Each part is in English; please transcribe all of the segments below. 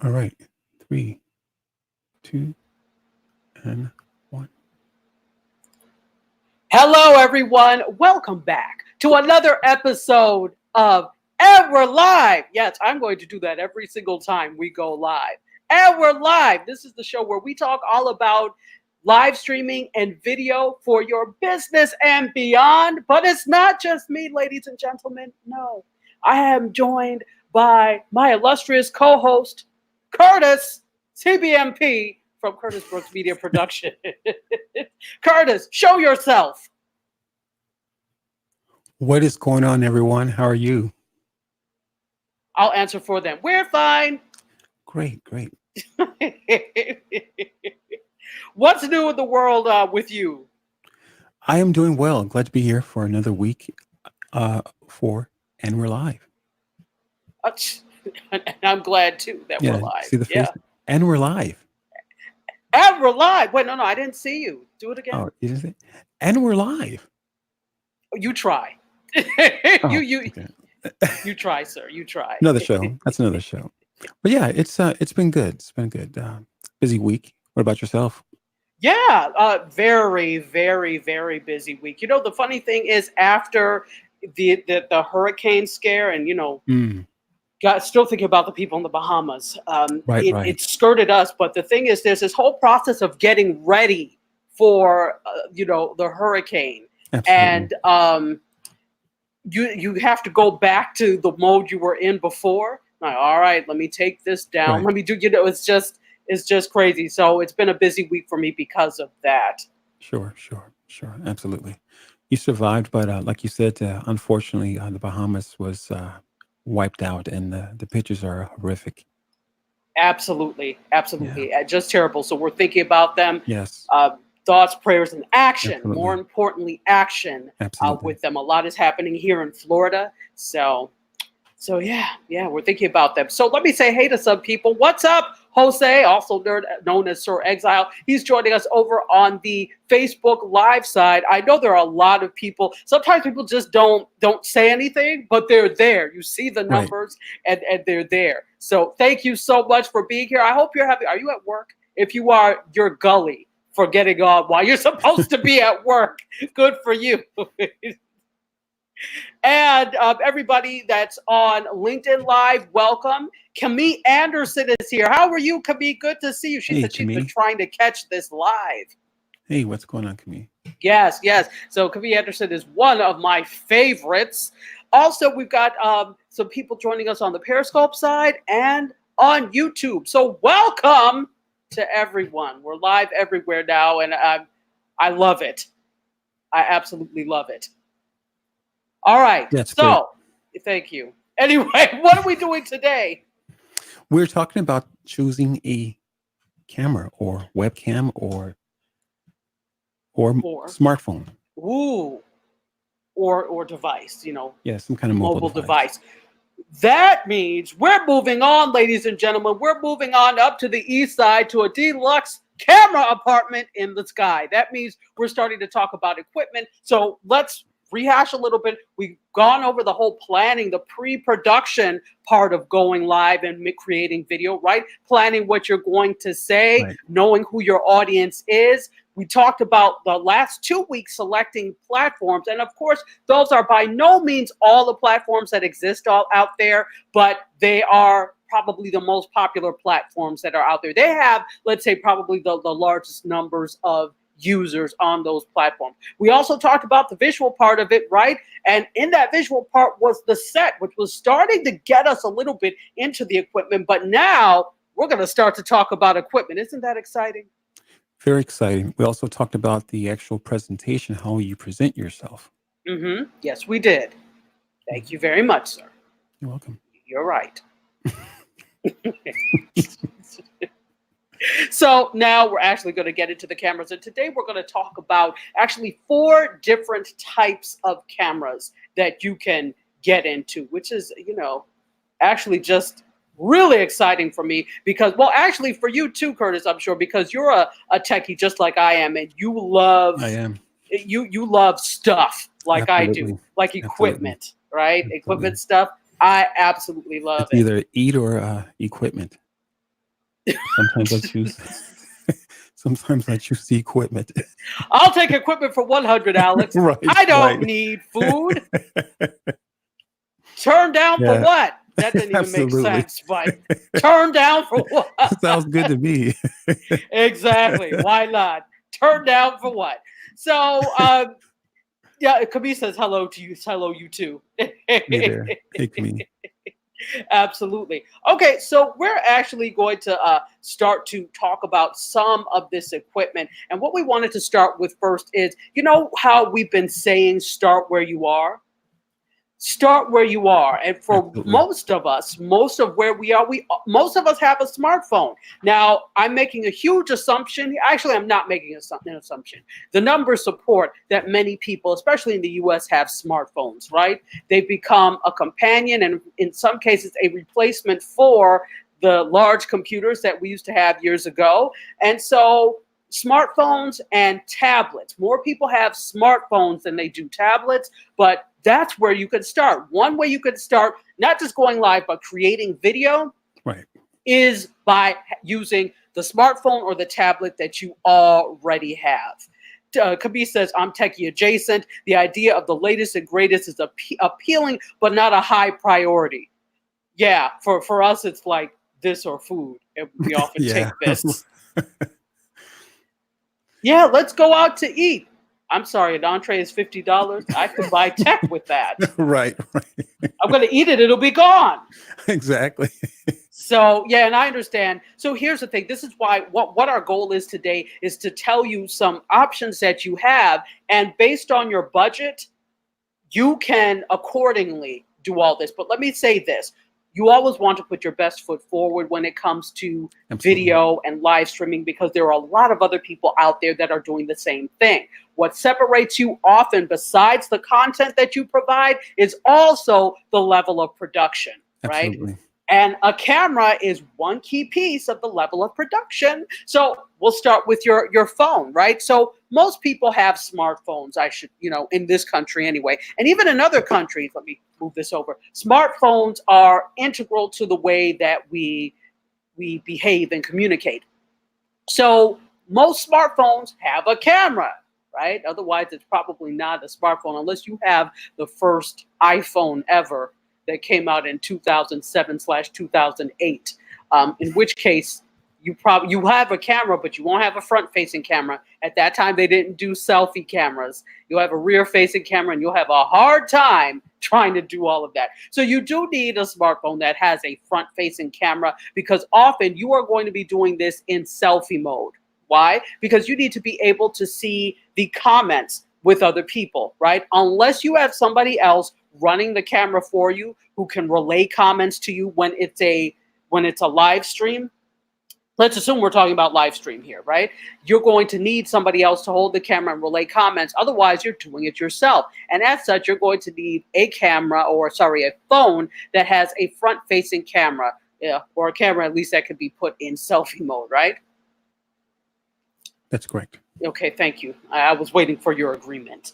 All right. 3, 2, and 1. Hello, everyone. Welcome back to another episode of And We're Live. Yes, I'm going to do that every single time we go live. And We're Live. This is the show where we talk all about live streaming and video for your business and beyond. But it's not just me, ladies and gentlemen. No, I am joined by my illustrious co-host, Curtis, CBMP, from Curtis Brooks Media Production. Curtis, show yourself. What is going on, everyone? How are you? I'll answer for them. We're fine. Great, great. What's new in the world with you? I am doing well. Glad to be here for another week for And We're Live. And I'm glad, too, that we're live. See the face? Yeah. And we're live. And we're live. Wait, no, I didn't see you. Do it again. Oh, you didn't see? And we're live. You try. You try, sir. You try. Another show. That's another show. But yeah, it's been good. It's been good. Busy week. What about yourself? Yeah, very, very, very busy week. You know, the funny thing is, after the hurricane scare, and still thinking about the people in the Bahamas. Right. It skirted us, but the thing is, there's this whole process of getting ready for the hurricane. Absolutely. And you have to go back to the mode you were in before. Like, all right, let me take this down. Right. Let me do. It's just crazy. So it's been a busy week for me because of that. Sure, absolutely. You survived, but like you said, unfortunately, the Bahamas was wiped out, and the pictures are horrific. Absolutely. Yeah. Just terrible. So we're thinking about them. Yes. Thoughts, prayers, and action. Absolutely. More importantly, action with them. A lot is happening here in Florida. So yeah, we're thinking about them. So let me say hey to some people. What's up, Jose, also known as Sir Exile? He's joining us over on the Facebook Live side. I know there are a lot of people. Sometimes people just don't say anything, but they're there. You see the numbers, right, and they're there. So thank you so much for being here. I hope you're happy. Are you at work? If you are, you're gully for getting on while you're supposed to be at work. Good for you. And everybody that's on LinkedIn Live, welcome. Camille Anderson is here. How are you, Camille? Good to see you. She said she's been trying to catch this live. Hey, what's going on, Camille? Yes. So Camille Anderson is one of my favorites. Also, we've got some people joining us on the Periscope side and on YouTube. So welcome to everyone. We're live everywhere now, and I love it. I absolutely love it. All right. That's so great. Thank you. Anyway, what are we doing today? We're talking about choosing a camera or webcam or smartphone. Ooh. Or device, Yeah, some kind of mobile device. That means we're moving on, ladies and gentlemen. We're moving on up to the east side to a deluxe camera apartment in the sky. That means we're starting to talk about equipment. So let's rehash a little bit. We've gone over the whole planning, the pre-production part of going live and creating video, right? Planning what you're going to say, right, knowing who your audience is. We talked about the last 2 weeks selecting platforms. And of course, those are by no means all the platforms that exist all out there, but they are probably the most popular platforms that are out there. They have, let's say, probably the largest numbers of users on those platforms. We also talked about the visual part of it, right? And in that visual part was the set, which was starting to get us a little bit into the equipment. But now we're going to start to talk about equipment. Isn't that exciting? Very exciting. We also talked about the actual presentation, how you present yourself. Mm-hmm. Yes, we did. Thank you very much, sir. You're welcome. You're right. So now we're actually going to get into the cameras. And today we're going to talk about actually 4 different types of cameras that you can get into, which is, actually just really exciting for me because, well, actually for you too, Curtis, I'm sure, because you're a techie just like I am, and you love, you love stuff like Absolutely. I do, like equipment, Absolutely. Right? Absolutely. Equipment stuff. I absolutely love it. Either eat or equipment. Sometimes I choose. Sometimes I choose the equipment. I'll take equipment for 100, Alex. Right, I don't right. need food. Turn down for Yeah, what? That didn't even make absolutely. sense, but turn down for what? Sounds good to me. Exactly. Why not? Turn down for what? So, yeah, Kabi says hello to you. Hello, you too. Hey there. Hey, me. Absolutely. Okay, so we're actually going to start to talk about some of this equipment. And what we wanted to start with first is, you know how we've been saying start where you are? Start where you are. And for Absolutely. most of us, most of where we are, most of us have a smartphone. Now, I'm making a huge assumption. Actually, I'm not making an assumption. The numbers support that many people, especially in the US, have smartphones, right? They've become a companion and in some cases a replacement for the large computers that we used to have years ago. And so smartphones and tablets. More people have smartphones than they do tablets, but that's where you could start. One way you could start, not just going live, but creating video, Right. is by using the smartphone or the tablet that you already have. Kabi says, I'm techie adjacent. The idea of the latest and greatest is appealing, but not a high priority. Yeah, for us, it's like this or food. And we often Yeah. take this. Yeah, let's go out to eat. I'm sorry, an entree is $50. I could buy tech with that. Right. Right. I'm going to eat it, it'll be gone. Exactly. So, yeah, and I understand. So here's the thing. This is why what our goal is today is to tell you some options that you have. And based on your budget, you can accordingly do all this. But let me say this. You always want to put your best foot forward when it comes to Absolutely. video and live streaming because there are a lot of other people out there that are doing the same thing. What separates you often, besides the content that you provide, is also the level of production, right? Absolutely. And a camera is one key piece of the level of production. So we'll start with your phone, right? So most people have smartphones, in this country anyway. And even in other countries, let me move this over. Smartphones are integral to the way that we behave and communicate. So most smartphones have a camera, right? Otherwise, it's probably not a smartphone unless you have the first iPhone ever that came out in 2007/2008. In which case, you have a camera, but you won't have a front-facing camera. At that time, they didn't do selfie cameras. You'll have a rear-facing camera, and you'll have a hard time trying to do all of that. So you do need a smartphone that has a front-facing camera because often you are going to be doing this in selfie mode. Why? Because you need to be able to see the comments with other people, right? Unless you have somebody else running the camera for you who can relay comments to you when it's a live stream. Let's assume we're talking about live stream here, right? You're going to need somebody else to hold the camera and relay comments. Otherwise, you're doing it yourself. And as such, you're going to need a phone that has a front-facing camera, or a camera at least that could be put in selfie mode, right? That's correct. Okay, thank you. I was waiting for your agreement.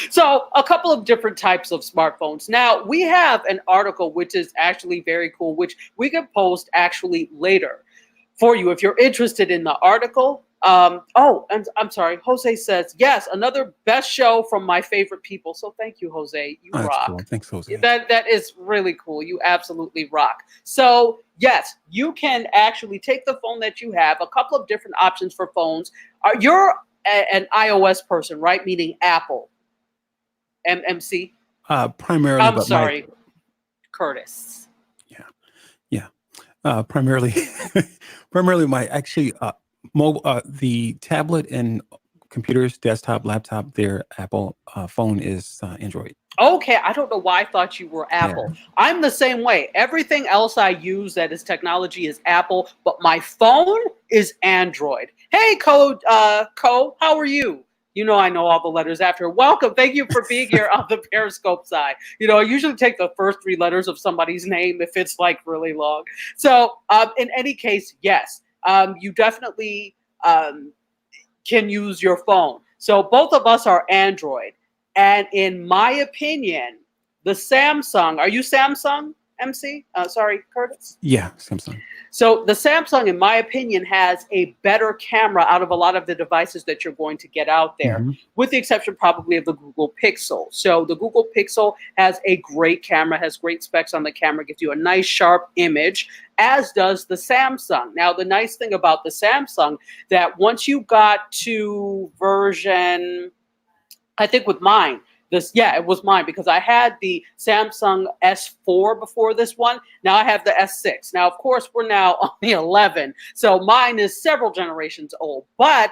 So a couple of different types of smartphones. Now we have an article which is actually very cool, which we can post actually later for you if you're interested in the article. And I'm sorry, Jose says, yes, another best show from my favorite people. So thank you, Jose. You Oh, that's cool. rock. Thanks, Jose. That is really cool. You absolutely rock. So yes, you can actually take the phone that you have, a couple of different options for phones. You're an iOS person, right? Meaning Apple. MC. Primarily, I'm but sorry, Curtis. yeah, yeah. Primarily, primarily my actually mobile, the tablet and computers, desktop, laptop, their Apple phone is Android. Okay, I don't know why I thought you were Yeah. Apple. I'm the same way. Everything else I use that is technology is Apple, but my phone is Android. Hey, Co, how are you? You know I know all the letters after. Welcome. Thank you for being here on the Periscope side. I usually take the first three letters of somebody's name if it's like really long. So in any case, yes, you definitely can use your phone. So both of us are Android. And in my opinion, the Samsung, are you Samsung, MC? Sorry, Curtis? Yeah, Samsung. So the Samsung, in my opinion, has a better camera out of a lot of the devices that you're going to get out there, Hmm. with the exception probably of the Google Pixel. So the Google Pixel has a great camera, has great specs on the camera, gives you a nice sharp image, as does the Samsung. Now, the nice thing about the Samsung, that once you got to version, I think with mine, yeah, it was mine because I had the Samsung S4 before this one. Now I have the S6. Now, of course, we're now on the 11, so mine is several generations old. But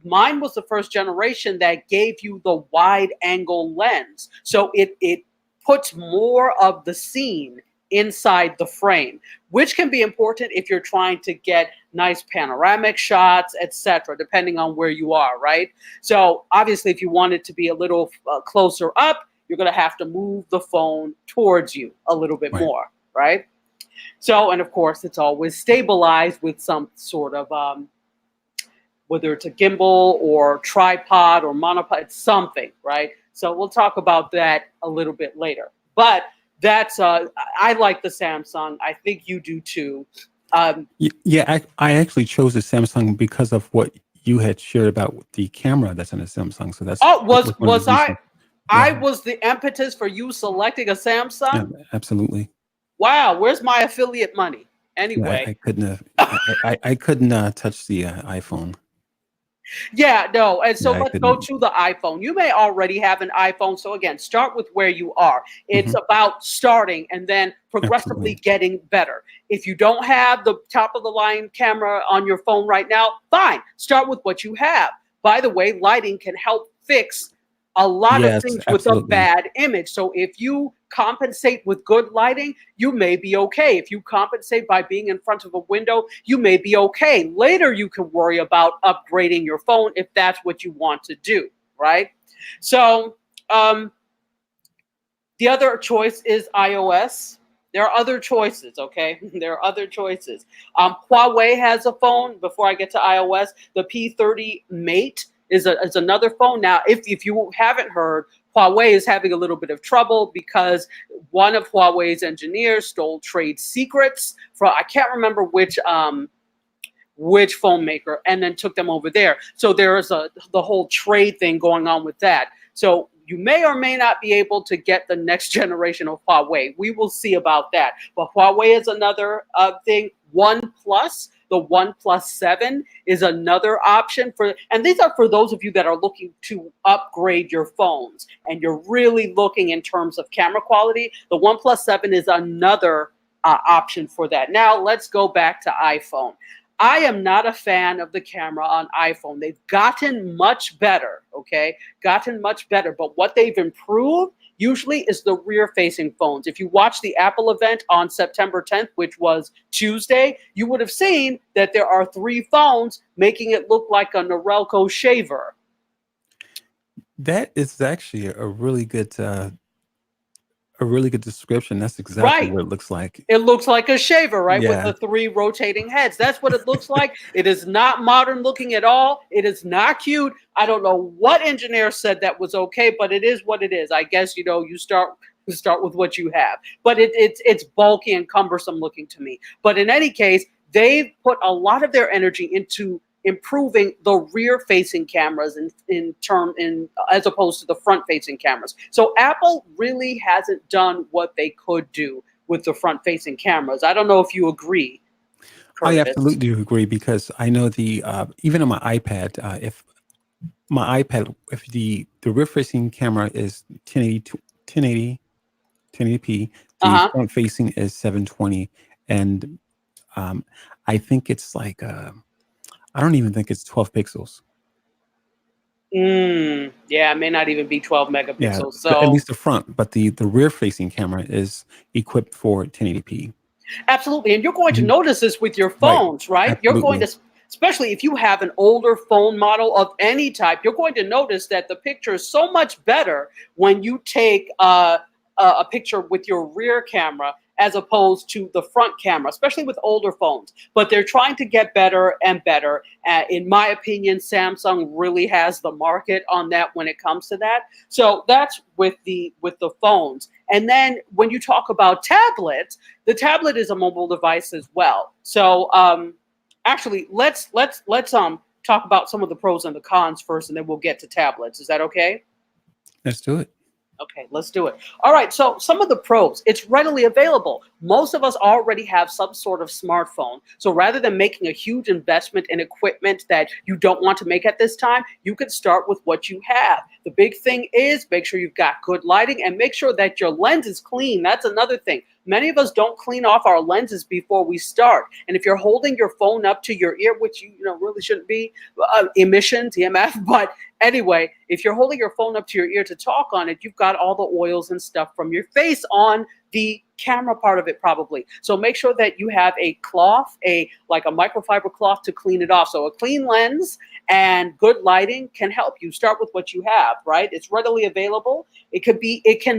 mine was the first generation that gave you the wide angle lens, so it puts more of the scene inside the frame, which can be important if you're trying to get nice panoramic shots, etc., depending on where you are, right? So obviously, if you want it to be a little closer up, you're going to have to move the phone towards you a little bit Right. more, right? So, and of course, it's always stabilized with some sort of, whether it's a gimbal or tripod or monopod, it's something, right? So we'll talk about that a little bit later. But that's, I like the Samsung. I think you do too. Yeah, I actually chose the Samsung because of what you had shared about the camera that's on the Samsung. So that's Oh, that was one of the was I? reasons. I Yeah, was the impetus for you selecting a yeah, Samsung. absolutely. Wow, where's my affiliate money? Yeah, Anyway, I couldn't have, I couldn't touch the iPhone. yeah, no. And so Yeah, I let's go couldn't. to the iPhone. You may already have an iPhone. So again, start with where you are. It's Hmm. about starting and then progressively Absolutely. getting better. If you don't have the top of the line camera on your phone right now, fine. Start with what you have. By the way, lighting can help fix a lot of Yes, things with a absolutely. bad image. So if you compensate with good lighting, you may be okay. If you compensate by being in front of a window, you may be okay. Later, you can worry about upgrading your phone if that's what you want to do, right? So, um, the other choice is iOS. There are other choices, okay? There are other choices. Huawei has a phone. Before I get to iOS, the P30 Mate is another phone. Now, if you haven't heard, Huawei is having a little bit of trouble because one of Huawei's engineers stole trade secrets from, I can't remember which phone maker, and then took them over there. So there is the whole trade thing going on with that. So you may or may not be able to get the next generation of Huawei. We will see about that. But Huawei is another thing. OnePlus, the OnePlus 7 is another option for, and these are for those of you that are looking to upgrade your phones and you're really looking in terms of camera quality. The OnePlus 7 is another option for that. Now let's go back to iPhone. I am not a fan of the camera on iPhone. They've gotten much better, okay? Gotten much better. But what they've improved usually is the rear facing phones. If you watch the Apple event on September 10th, which was Tuesday, you would have seen that there are 3 phones making it look like a Norelco shaver. That is actually a really good description. That's exactly Right. what it looks like. It looks like a shaver, right? With Yeah. the 3 rotating heads. That's what it looks like. It is not modern looking at all. It is not cute. I don't know what engineer said that was okay, but it is what it is. I guess you start with what you have. But it's bulky and cumbersome looking to me. But in any case, they've put a lot of their energy into improving the rear facing cameras in as opposed to the front facing cameras. So Apple really hasn't done what they could do with the front facing cameras. I don't know if you agree, I Curtis. absolutely do agree because I know the even on my iPad, if my iPad, if the rear facing camera is 1080 1080p, the Uh-huh. front facing is 720, and um, I think it's like I don't even think it's 12 pixels. Yeah, it may not even be 12 Yeah, megapixels. at So least the front, but the rear facing camera is equipped for 1080p. absolutely. And you're going to Mhm. notice this with your Right, phones, right? You're going absolutely. to, especially if you have an older phone model of any type, you're going to notice that the picture is so much better when you take a picture with your rear camera as opposed to the front camera, especially with older phones. But they're trying to get better and better. In my opinion, Samsung really has the market on that when it comes to that. So that's with the phones. And then when you talk about tablets, the tablet is a mobile device as well. So actually, let's talk about some of the pros and the cons first, and then we'll get to tablets. Is that okay? Let's do it. Okay, let's do it. All right, so some of the pros, it's readily available. Most of us already have some sort of smartphone. So rather than making a huge investment in equipment that you don't want to make at this time, you can start with what you have. The big thing is make sure you've got good lighting and make sure that your lens is clean. That's another thing. Many of us don't clean off our lenses before we start. And if you're holding your phone up to your ear, which you really shouldn't be, emissions, EMF, but anyway, if you're holding your phone up to your ear to talk on it, you've got all the oils and stuff from your face on the camera part of it probably. So make sure that you have a cloth, like a microfiber cloth to clean it off. So a clean lens and good lighting can help you. Start with what you have, right? It's readily available. It can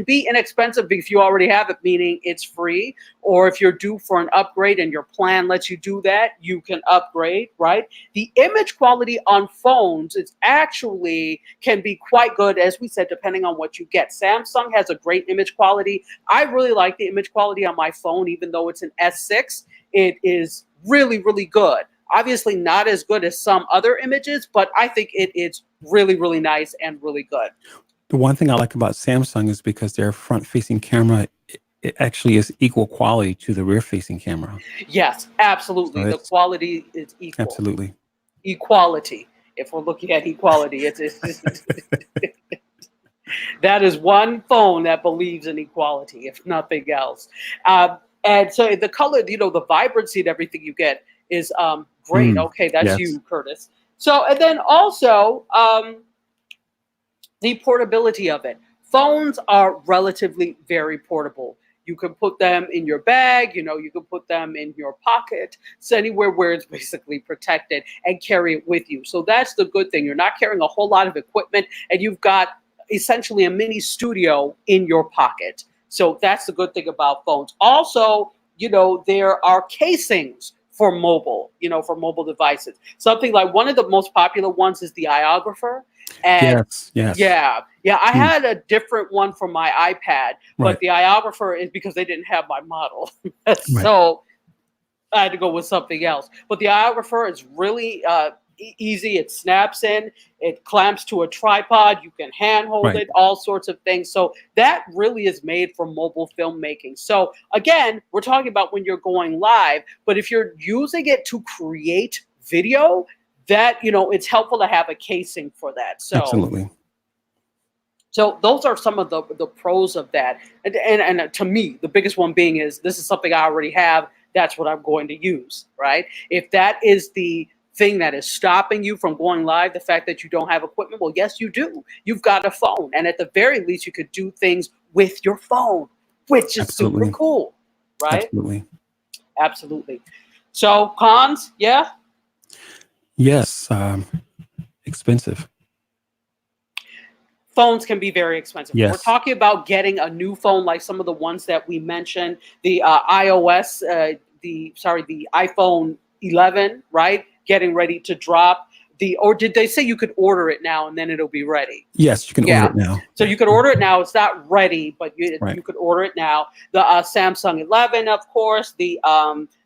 be inexpensive if you already have it, meaning it's free. Or if you're due for an upgrade and your plan lets you do that, you can upgrade, right? The image quality on phones is actually can be quite good, as we said, depending on what you get. Samsung has a great image quality. I really like the image quality on my phone, even though it's an S6. It is really, really good. Obviously not as good as some other images, but I think it is really, really nice and really good. The one thing I like about Samsung is because their front-facing camera, it actually is equal quality to the rear-facing camera. Yes, absolutely. So the quality is equal. Absolutely. Equality. If we're looking at equality, it's that is one phone that believes in equality, if nothing else. And so the color, the vibrancy and everything you get is great. Okay, that's yes. you, Curtis. So, and then also the portability of it. Phones are relatively very portable. You can put them in your bag, you can put them in your pocket, so anywhere where it's basically protected and carry it with you. So that's the good thing. You're not carrying a whole lot of equipment and you've got essentially a mini studio in your pocket. So that's the good thing about phones. Also, there are casings for mobile devices. Something like one of the most popular ones is the iOgrapher. And yes. Yeah. I had a different one for my iPad, but the iOgrapher is because they didn't have my model. So I had to go with something else. But the iOgrapher is really easy. It snaps in, it clamps to a tripod, you can handhold it, all sorts of things. So that really is made for mobile filmmaking. So again, we're talking about when you're going live, but if you're using it to create video, that it's helpful to have a casing for that. So absolutely. So those are some of the pros of that. And to me, the biggest one being is this is something I already have. That's what I'm going to use, right? If that is the thing that is stopping you from going live, the fact that you don't have equipment, well, yes, you do. You've got a phone. And at the very least, you could do things with your phone, which is super cool, right? Absolutely. So cons, yeah? Yes, expensive. Phones can be very expensive. Yes. We're talking about getting a new phone like some of the ones that we mentioned, the the iPhone 11, right? Getting ready to drop. Or did they say you could order it now and then it'll be ready? Yes, you can order it now. So you could order it now. It's not ready, but you could order it now. The Samsung 11, of course, the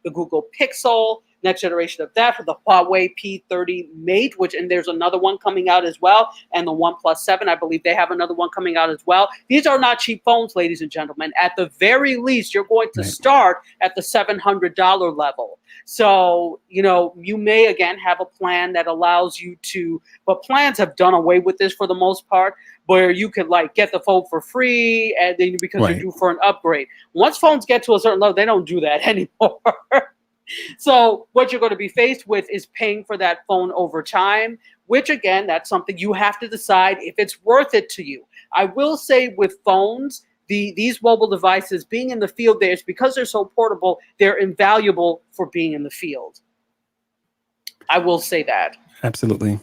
Google Pixel, next generation of that, for the Huawei P30 Mate, and there's another one coming out as well, and the OnePlus 7, I believe they have another one coming out as well. These are not cheap phones, ladies and gentlemen. At the very least, you're going to start at the $700 level. So, you may, again, have a plan that allows you to, but plans have done away with this for the most part, where you could get the phone for free and then because you're due for an upgrade. Once phones get to a certain level, they don't do that anymore. So what you're going to be faced with is paying for that phone over time, which again, that's something you have to decide if it's worth it to you. I will say with phones, these mobile devices being in the field because they're so portable, they're invaluable for being in the field. I will say that. Absolutely.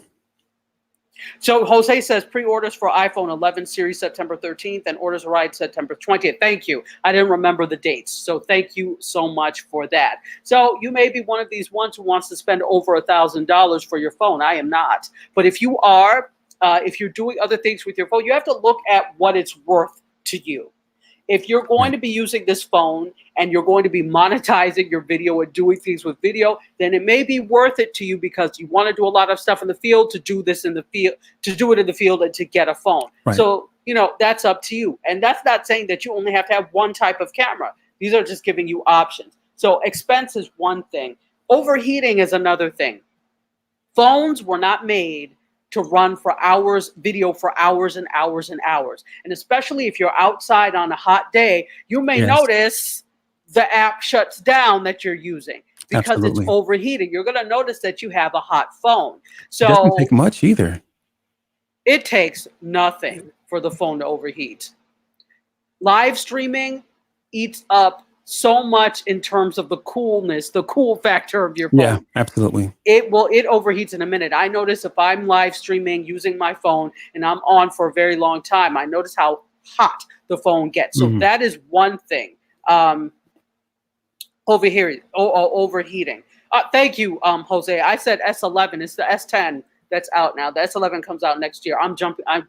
So Jose says pre-orders for iPhone 11 series September 13th and orders arrived September 20th. Thank you. I didn't remember the dates. So thank you so much for that. So you may be one of these ones who wants to spend over $1,000 for your phone. I am not. But if you are, if you're doing other things with your phone, you have to look at what it's worth to you. If you're going to be using this phone and you're going to be monetizing your video and doing things with video, then it may be worth it to you because you want to do a lot of stuff in the field, to do this in the field, to do it in the field and to get a phone. Right. So, that's up to you. And that's not saying that you only have to have one type of camera. These are just giving you options. So expense is one thing. Overheating is another thing. Phones were not made to run for hours, video for hours and hours and hours. And especially if you're outside on a hot day, you may notice the app shuts down that you're using because it's overheating. You're going to notice that you have a hot phone. So it doesn't take much either. It takes nothing for the phone to overheat. Live streaming eats up so much in terms of the coolness, the cool factor of your phone. Yeah, absolutely. It overheats in a minute. I notice if I'm live streaming using my phone and I'm on for a very long time, I notice how hot the phone gets. So that is one thing. Overheating. Thank you, Jose. I said S11. It's the S10 that's out now. The S11 comes out next year. I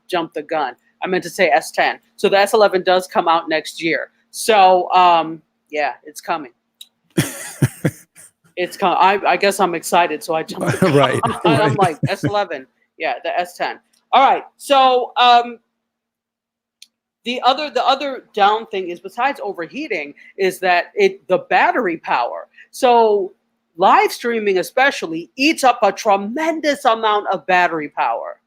jumped the gun. I meant to say S10. So the S11 does come out next year. So yeah, it's coming. It's coming. I guess I'm excited, so I jumped. Right. I'm like S11. Yeah, the S10. All right. So the other down thing is, besides overheating, is that the battery power. So live streaming especially eats up a tremendous amount of battery power.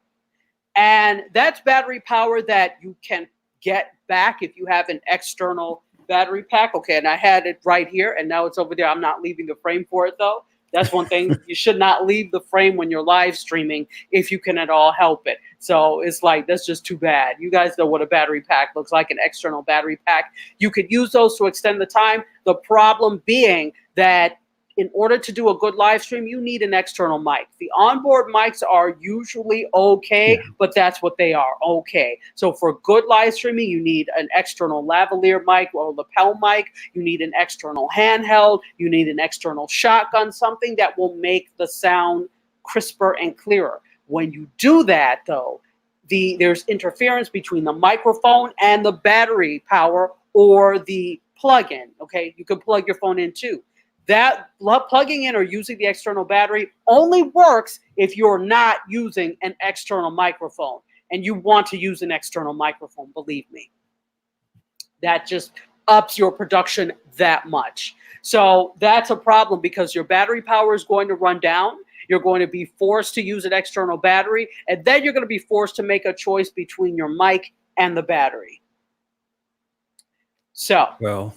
And that's battery power that you can get back if you have an external battery pack. Okay, and I had it right here, and now it's over there. I'm not leaving the frame for it, though. That's one thing. You should not leave the frame when you're live streaming if you can at all help it. So it's like, that's just too bad. You guys know what a battery pack looks like, an external battery pack. You could use those to extend the time. The problem being that in order to do a good live stream, you need an external mic. The onboard mics are usually okay, but that's what they are, okay. So for good live streaming, you need an external lavalier mic or lapel mic. You need an external handheld. You need an external shotgun, something that will make the sound crisper and clearer. When you do that, though, there's interference between the microphone and the battery power or the plug-in, okay? You can plug your phone in too. That plugging in or using the external battery only works if you're not using an external microphone, and you want to use an external microphone, believe me. That just ups your production that much. So that's a problem because your battery power is going to run down. You're going to be forced to use an external battery, and then you're going to be forced to make a choice between your mic and the battery. So, well,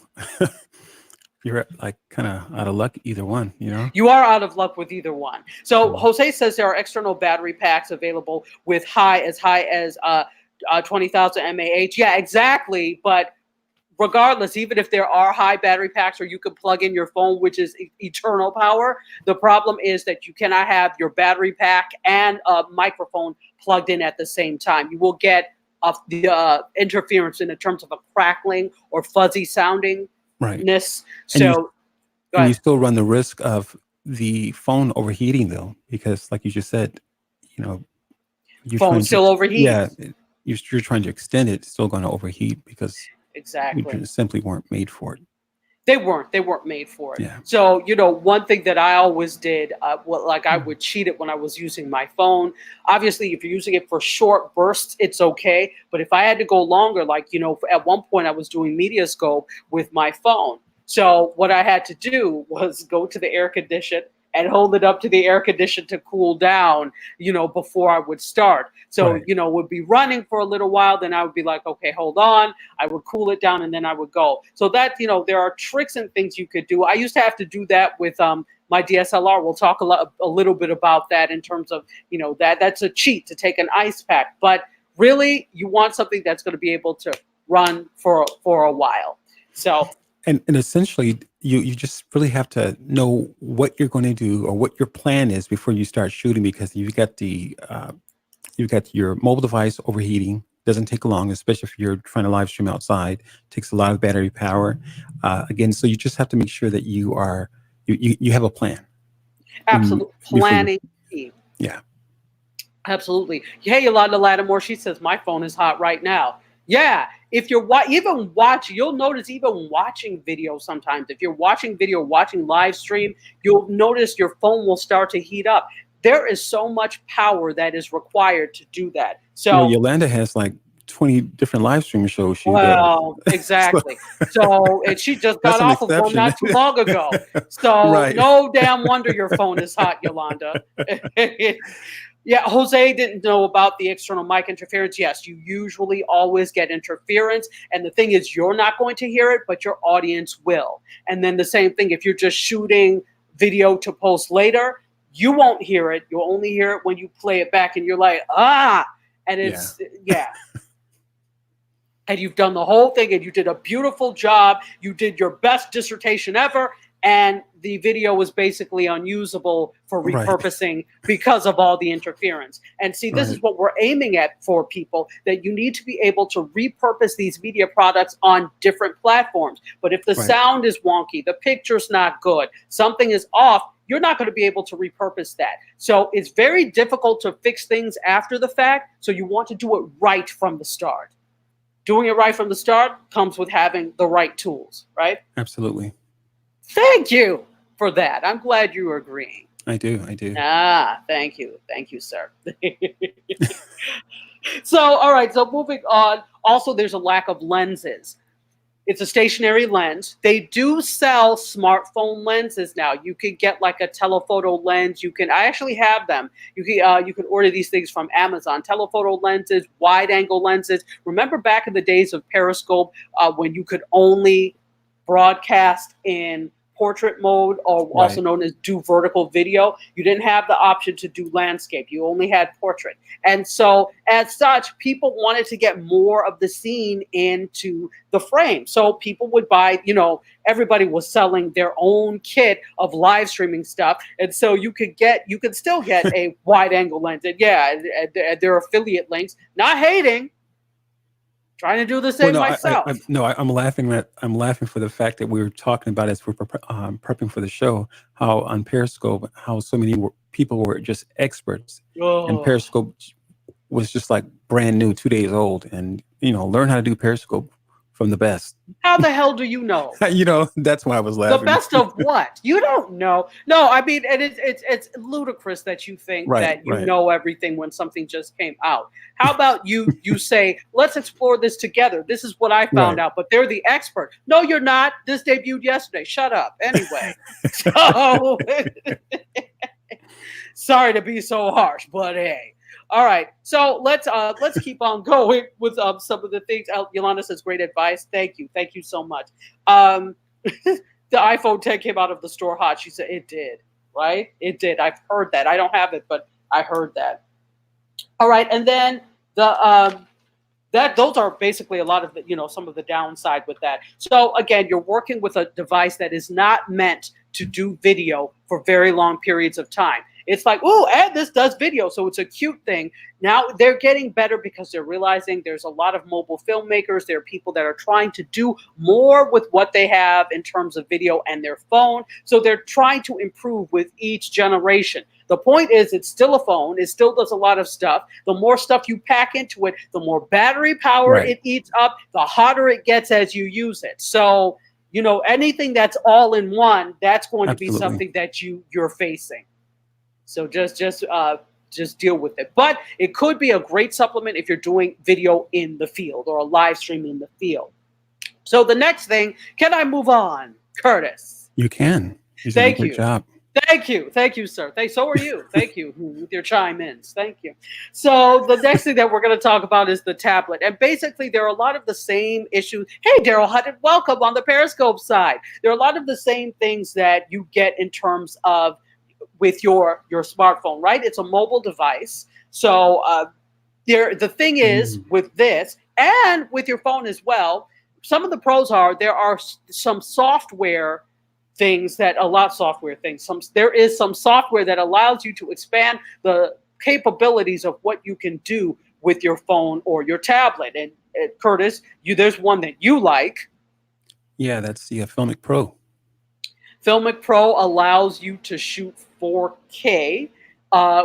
you're like kind of out of luck either one, You are out of luck with either one. So Jose says there are external battery packs available with as high as 20,000 mAh. Yeah, exactly. But regardless, even if there are high battery packs or you could plug in your phone, which is eternal power, the problem is that you cannot have your battery pack and a microphone plugged in at the same time. You will get the interference in terms of a crackling or fuzzy sounding. Right. So you still run the risk of the phone overheating, though, because like you just said, phone still overheats. Yeah, you're trying to extend it, it's still going to overheat because you simply weren't made for it. They weren't made for it. Yeah. So, one thing that I always did, I would cheat it when I was using my phone. Obviously, if you're using it for short bursts, it's okay. But if I had to go longer, at one point I was doing Mediascope with my phone. So what I had to do was go to the air condition and hold it up to the air condition to cool down, before I would start. So, would be running for a little while. Then I would be like, okay, hold on. I would cool it down and then I would go. So that, there are tricks and things you could do. I used to have to do that with my DSLR. We'll talk a little bit about that in terms of, that's a cheat to take an ice pack. But really, you want something that's going to be able to run for a while. So. And essentially, you just really have to know what you're going to do or what your plan is before you start shooting, because you've got the you've got your mobile device overheating. Doesn't take long, especially if you're trying to live stream outside. Takes a lot of battery power. Again, so you just have to make sure that you have a plan Absolute before you. planning. Key. Yeah. Absolutely. Hey, Yolanda Lattimore, she says, my phone is hot right now. Yeah, if you're even watching, you'll notice even watching video sometimes. If you're watching video, watching live stream, you'll notice your phone will start to heat up. There is so much power that is required to do that. Well, So, Yolanda has like 20 different live stream shows she does. well, So exactly. So, and she just that's got an off of one exception. not too long ago. So, Right. no damn wonder your phone is hot, Yolanda. Yeah, Jose didn't know about the external mic interference. Yes, you usually always get interference. And the thing is, you're not going to hear it, but your audience will. And then the same thing, if you're just shooting video to post later, you won't hear it. You'll only hear it when you play it back and you're like, ah. And it's, yeah. And you've done the whole thing and you did a beautiful job. You did your best dissertation ever. And the video was basically unusable for Right. repurposing because of all the interference. And see, this is Right. what we're aiming at for people, that you need to be able to repurpose these media products on different platforms. But if the Right. sound is wonky, the picture's not good, something is off, you're not going to be able to repurpose that. So it's very difficult to fix things after the fact. So you want to do it right from the start. Doing it right from the start comes with having the right tools, right? Absolutely. Thank you for that. I'm glad you are agreeing. I do. Ah, thank you. Thank you, sir. So, all right. So moving on. Also, there's a lack of lenses. It's a stationary lens. They do sell smartphone lenses now. You can get like a telephoto lens. I actually have them. You can order these things from Amazon. Telephoto lenses, wide angle lenses. Remember back in the days of Periscope when you could only broadcast in portrait mode, or also Right. known as do vertical video. You didn't have the option to do landscape. You only had portrait. And so as such, people wanted to get more of the scene into the frame. So people would buy, everybody was selling their own kit of live streaming stuff. And so you could still get a wide angle lens. And yeah, there are affiliate links. Not hating. Trying to do the same myself. I'm laughing for the fact that we were talking about as we're prepping for the show, how on Periscope, how so many people were just experts, and Periscope was just like brand new, 2 days old, and learn how to do Periscope from the best. How the hell do you know? That's why I was laughing. The best of what? You don't know. No, I mean, and it's ludicrous that you think that you know everything when something just came out. How about you say, let's explore this together. This is what I found out, but they're the expert. No, you're not. This debuted yesterday. Shut up. Anyway. So sorry to be so harsh, but hey. All right, so let's keep on going with some of the things. Yolanda says, great advice. Thank you so much. The iPhone 10 came out of the store hot. She said it did, right? It did. I've heard that. I don't have it, but I heard that. All right, and then those are basically a lot of the, some of the downside with that. So again, you're working with a device that is not meant to do video for very long periods of time. It's like, oh, and this does video, so it's a cute thing. Now they're getting better because they're realizing there's a lot of mobile filmmakers. There are people that are trying to do more with what they have in terms of video and their phone. So they're trying to improve with each generation. The point is, it's still a phone. It still does a lot of stuff. The more stuff you pack into it, the more battery power it eats up, the hotter it gets as you use it. So, anything that's all in one, that's going to be something that you're facing. So just deal with it. But it could be a great supplement if you're doing video in the field or a live stream in the field. So the next thing, can I move on, Curtis? You can. Thank you. Good job. Thank you, sir. So are you. Thank you with your chime-ins. Thank you. So the next thing that we're going to talk about is the tablet. And basically, there are a lot of the same issues. Hey, Daryl Hutton, welcome on the Periscope side. There are a lot of the same things that you get in terms of with your smartphone, right? It's a mobile device. So the thing is with this and with your phone as well, some of the pros there are some software things that there is some software that allows you to expand the capabilities of what you can do with your phone or your tablet. And Curtis, there's one that you like. Yeah, that's the Filmic Pro. Filmic Pro allows you to shoot 4K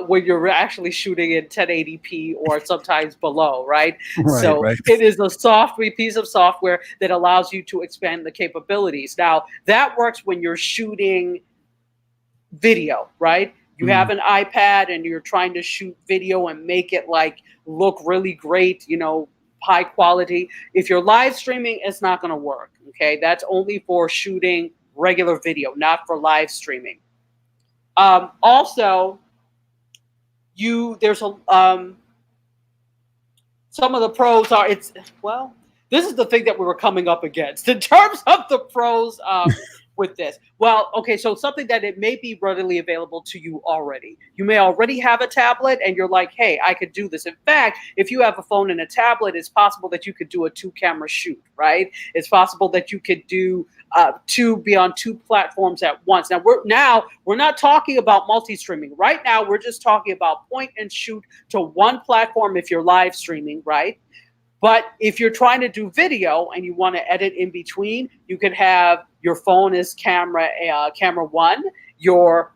when you're actually shooting in 1080p or sometimes below, right? Right, So right. it is a piece of software that allows you to expand the capabilities. Now, that works when you're shooting video, right? You have Mm, an iPad and you're trying to shoot video and make it like look really great, high quality. If you're live streaming, it's not going to work. Okay, that's only for shooting regular video, not for live streaming. Also, there's a some of the pros are well, this is the thing that we were coming up against in terms of the pros with this. Well, okay, so something that it may be readily available to you already. You may already have a tablet and you're like, hey, I could do this. In fact, if you have a phone and a tablet, it's possible that you could do a 2-camera shoot, right? It's possible that you could do be on 2 platforms at once. We're not talking about multi-streaming. Right now, we're just talking about point and shoot to one platform if you're live streaming, right? But if you're trying to do video and you want to edit in between, you could have your phone as camera 1, your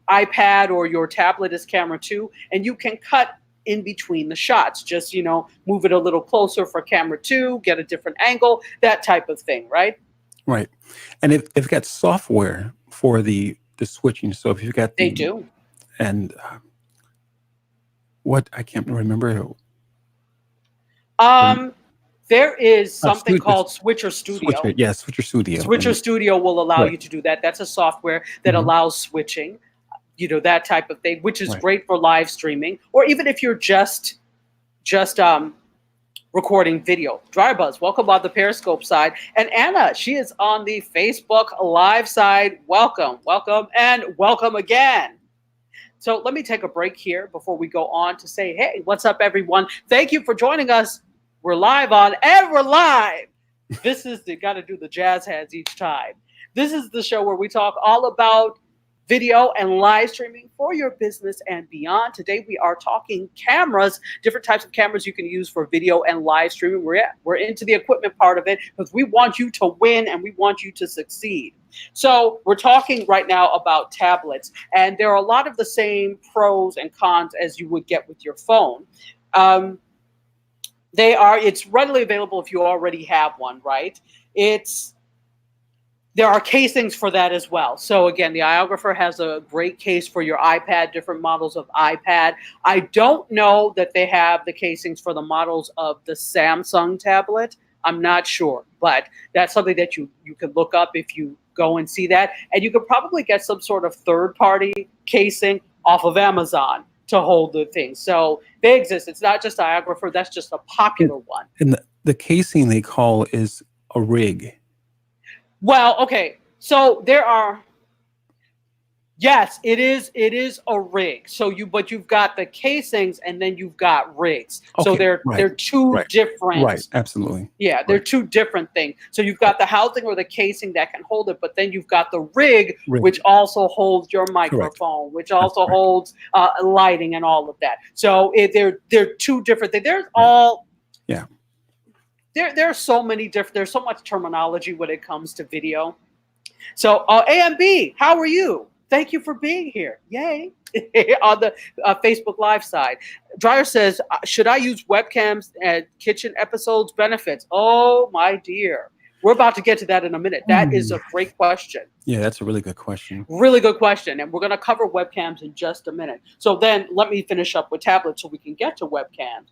iPad or your tablet as camera 2, and you can cut in between the shots. Just move it a little closer for camera 2, get a different angle, that type of thing, right? right. And they've got software for the switching. So if you've got They do. And what I can't remember. There is something Stu- called Switcher Studio. Switcher, yeah, Switcher Studio. Switcher Studio will allow Right. you to do that. That's a software that Mhm. allows switching, that type of thing, which is Right. great for live streaming, or even if you're just recording video. Drybuzz, welcome on the Periscope side. And Anna, she is on the Facebook Live side. Welcome, and welcome again. So let me take a break here before we go on to say, hey, what's up, everyone? Thank you for joining us. We're live on, and we're live. This is got to do the jazz hands each time. This is the show where we talk all about video and live streaming for your business and beyond. Today we are talking cameras, different types of cameras you can use for video and live streaming. We're into the equipment part of it because we want you to win and we want you to succeed. So we're talking right now about tablets, and there are a lot of the same pros and cons as you would get with your phone. It's readily available if you already have one, right? There are casings for that as well. So again, the iOgrapher has a great case for your iPad, different models of iPad. I don't know that they have the casings for the models of the Samsung tablet. I'm not sure, but that's something that you could look up if you go and see that. And you could probably get some sort of third-party casing off of Amazon to hold the thing. So they exist. It's not just iOgrapher. That's just a popular one. And the casing they call is a rig. Well, okay. So yes, it is a rig. But you've got the casings and then you've got rigs. So Okay, they're two different. Right, absolutely. Yeah, they're two different things. So you've got the housing or the casing that can hold it, but then you've got the rig. Which also holds your microphone, which also holds lighting and all of that. So they're two different things. There's all. Yeah. There are so many different. There's so much terminology when it comes to video. So AMB, how are you? Thank you for being here. Yay. On the Facebook Live side. Dryer says, should I use webcams at kitchen episodes benefits? Oh, my dear. We're about to get to that in a minute. That is a great question. Yeah, that's a really good question. Really good question. And we're going to cover webcams in just a minute. So then let me finish up with tablets so we can get to webcams.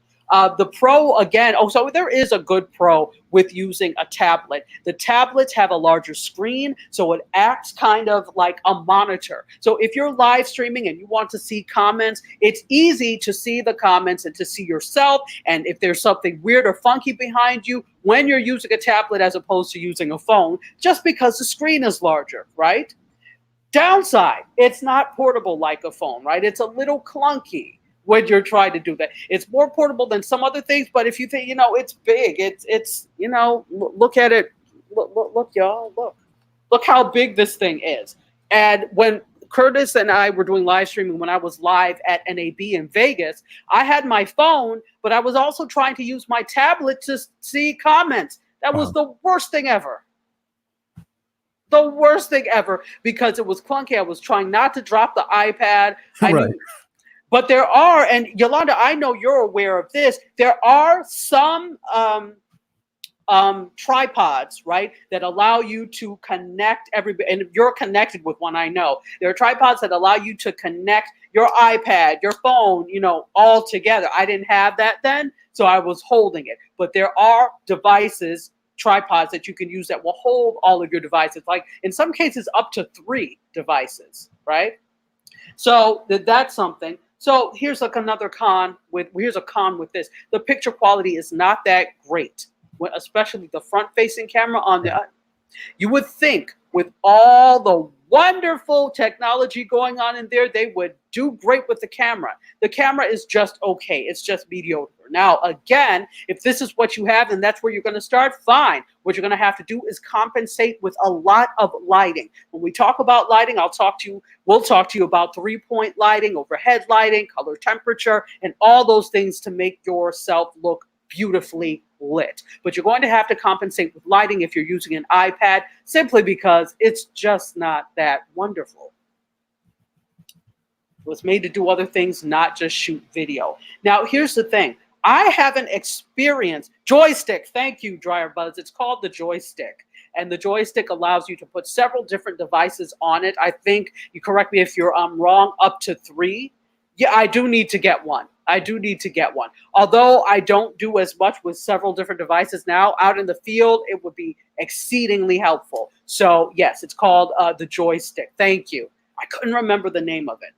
The pro again. So there is a good pro with using a tablet. The tablets have a larger screen, so it acts kind of like a monitor. So if you're live streaming and you want to see comments, it's easy to see the comments and to see yourself. And if there's something weird or funky behind you when you're using a tablet as opposed to using a phone, just because the screen is larger, right? Downside, it's not portable like a phone, right? It's a little clunky when you're trying to do that. It's more portable than some other things, but if you think, it's big, it's look at it. Look, y'all, look how big this thing is. And when Curtis and I were doing live streaming when I was live at NAB in Vegas. I had my phone, but I was also trying to use my tablet to see comments. That was the worst thing ever. The worst thing ever, because it was clunky. I was trying not to drop the iPad. I Right. knew, but there are, and Yolanda, I know you're aware of this. There are some tripods, right, that allow you to connect everybody, and you're connected with one, I know. There are tripods that allow you to connect your iPad, your phone, you know, all together. I didn't have that then, so I was holding it. But there are devices, tripods that you can use that will hold all of your devices, like in some cases up to 3 devices, right? So that's something. So here's like another con with, here's a con with this. The picture quality is not that great, especially the front-facing camera on the. You would think with all the wonderful technology going on in there, they would do great with the camera. The camera is just okay. It's just mediocre. Now, again, if this is what you have and that's where you're going to start, fine. What you're going to have to do is compensate with a lot of lighting. When we talk about lighting, we'll talk to you about 3-point lighting, overhead lighting, color temperature, and all those things to make yourself look beautifully lit. But you're going to have to compensate with lighting if you're using an iPad, simply because it's just not that wonderful. It was made to do other things, not just shoot video. Now, here's the thing. I haven't experienced joystick. Thank you, Dryer Buzz. It's called the joystick. And the joystick allows you to put several different devices on it. I think, you correct me if you're wrong, up to 3. Yeah, I do need to get one. I do need to get one. Although I don't do as much with several different devices now, out in the field, it would be exceedingly helpful. So yes, it's called the joystick. Thank you. I couldn't remember the name of it.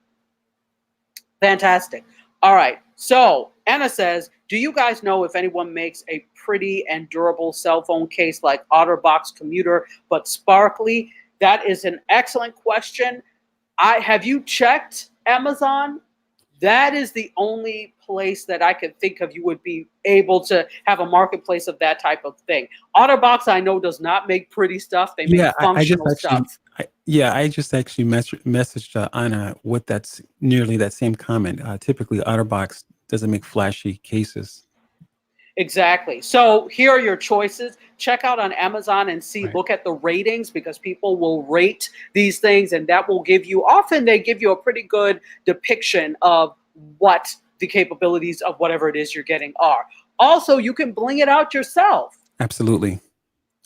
Fantastic. All right. So Anna says, do you guys know if anyone makes a pretty and durable cell phone case like OtterBox Commuter, but sparkly? That is an excellent question. Have you checked Amazon? That is the only place that I can think of you would be able to have a marketplace of that type of thing. OtterBox, I know, does not make pretty stuff. They make functional stuff. I just actually messaged Anna with that's nearly that same comment. Typically, OtterBox doesn't make flashy cases. Exactly. So here are your choices. Check out on Amazon and see, Right. Look at the ratings, because people will rate these things, and that will give you, often they give you a pretty good depiction of what the capabilities of whatever it is you're getting are. Also, you can bling it out yourself. Absolutely.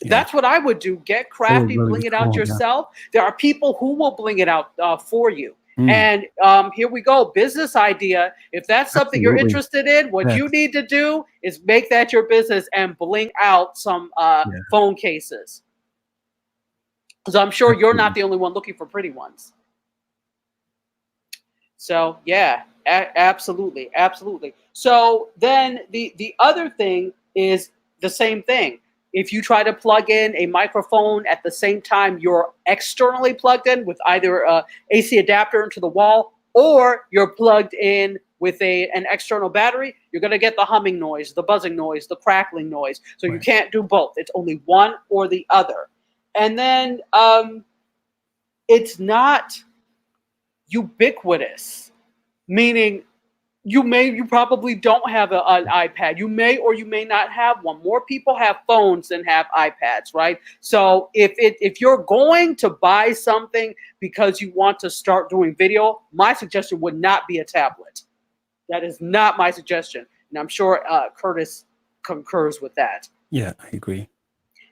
Yeah. That's what I would do. Get crafty, really bling it out cool, yourself. Yeah. There are people who will bling it out for you. Mm. And here we go. Business idea. If that's something you're Absolutely. interested in, what Yes. you need to do is make that your business and bling out some phone cases. Because I'm sure you're not the only one looking for pretty ones. So yeah, absolutely, absolutely. So then the other thing is the same thing. If you try to plug in a microphone at the same time you're externally plugged in with either a AC adapter into the wall, or you're plugged in with an external battery, you're going to get the humming noise, the buzzing noise, the crackling noise. So you can't do both. It's only one or the other. And then it's not ubiquitous, meaning you probably don't have an iPad. You may or you may not have one. More people have phones than have iPads, right? So if you're going to buy something because you want to start doing video, my suggestion would not be a tablet. That is not my suggestion. And I'm sure Curtis concurs with that. Yeah, I agree.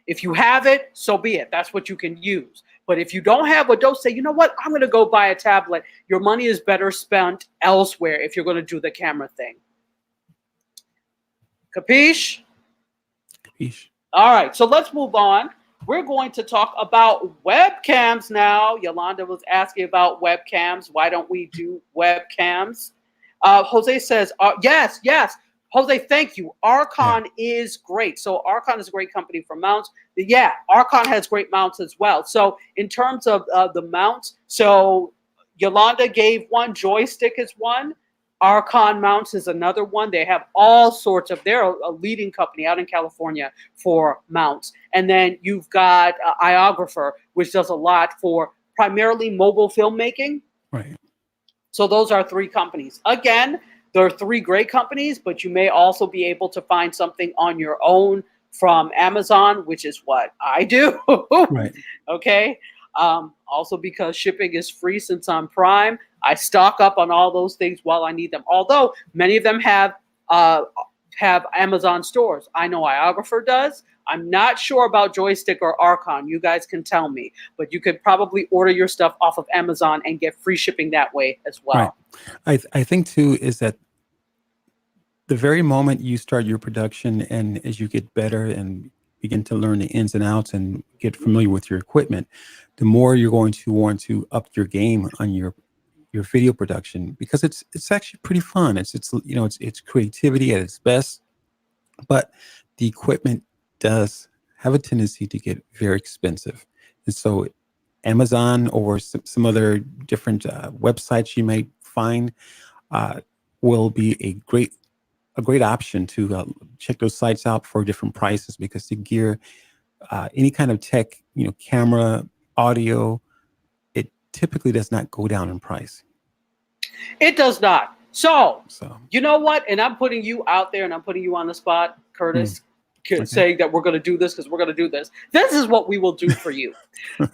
If you have it, so be it. That's what you can use. But if you don't have what, don't say, you know what, I'm going to go buy a tablet. Your money is better spent elsewhere if you're going to do the camera thing. Capiche? Capiche. All right, so let's move on. We're going to talk about webcams now. Yolanda was asking about webcams. Why don't we do webcams? Jose says, yes. Jose, thank you. Archon is great. So Archon is a great company for mounts. Yeah, Archon has great mounts as well. So in terms of the mounts, so Yolanda gave one, joystick is one. Archon mounts is another one. They have all sorts of, they're a leading company out in California for mounts. And then you've got Iographer, which does a lot for primarily mobile filmmaking. Right. So those are three companies. Again, there are three great companies, but you may also be able to find something on your own from Amazon, which is what I do. Right. Okay. Also, because shipping is free since I'm Prime, I stock up on all those things while I need them. Although many of them have Amazon stores. I know Iographer does. I'm not sure about Joystick or Archon. You guys can tell me, but you could probably order your stuff off of Amazon and get free shipping that way as Right. well. I think too is that the very moment you start your production and as you get better and begin to learn the ins and outs and get familiar with your equipment, the more you're going to want to up your game on your video production, because it's actually pretty fun. It's it's creativity at its best, but the equipment does have a tendency to get very expensive. And so Amazon or some other different websites you may find uh, will be a great option to check those sites out for different prices, because the gear, any kind of tech, camera, audio, it typically does not go down in price. It does not. So, So, you know what? And I'm putting you out there and I'm putting you on the spot, Curtis, okay. saying that we're going to do this because we're going to do this. This is what we will do for you.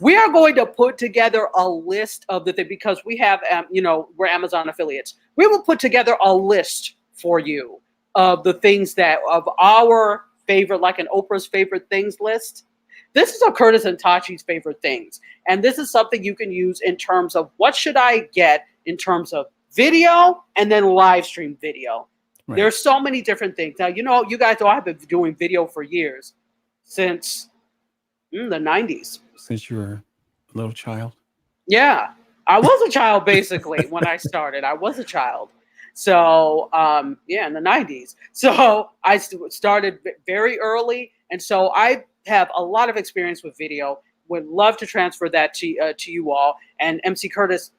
We are going to put together a list of the things, because we have, we're Amazon affiliates. We will put together a list for you of the things of our favorite, like an Oprah's favorite things list. This is a Curtis and Tachi's favorite things. And this is something you can use in terms of what should I get in terms of video and then live stream video. Right. There's so many different things. Now, you guys know I've been doing video for years, since the 90s. Since you were a little child. Yeah, I was a child basically when I started. I was a child. So, in the 90s. So I started very early. And so I have a lot of experience with video. Would love to transfer that to you all. And MC Curtis,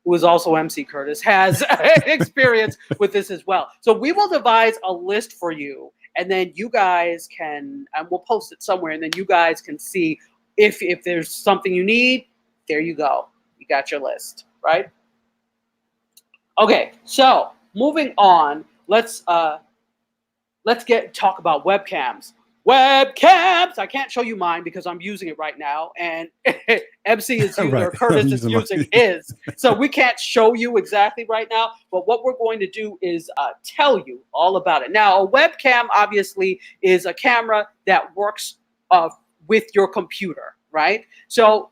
who is also MC Curtis, has experience with this as well. So we will devise a list for you, and then you guys can, and we'll post it somewhere, and then you guys can see if there's something you need. There you go. You got your list, right? Okay, so moving on, let's talk about webcams. Webcams! I can't show you mine because I'm using it right now, and MC is using, Right. or Curtis is using his. So we can't show you exactly right now, but what we're going to do is tell you all about it. Now, a webcam obviously is a camera that works with your computer, right? So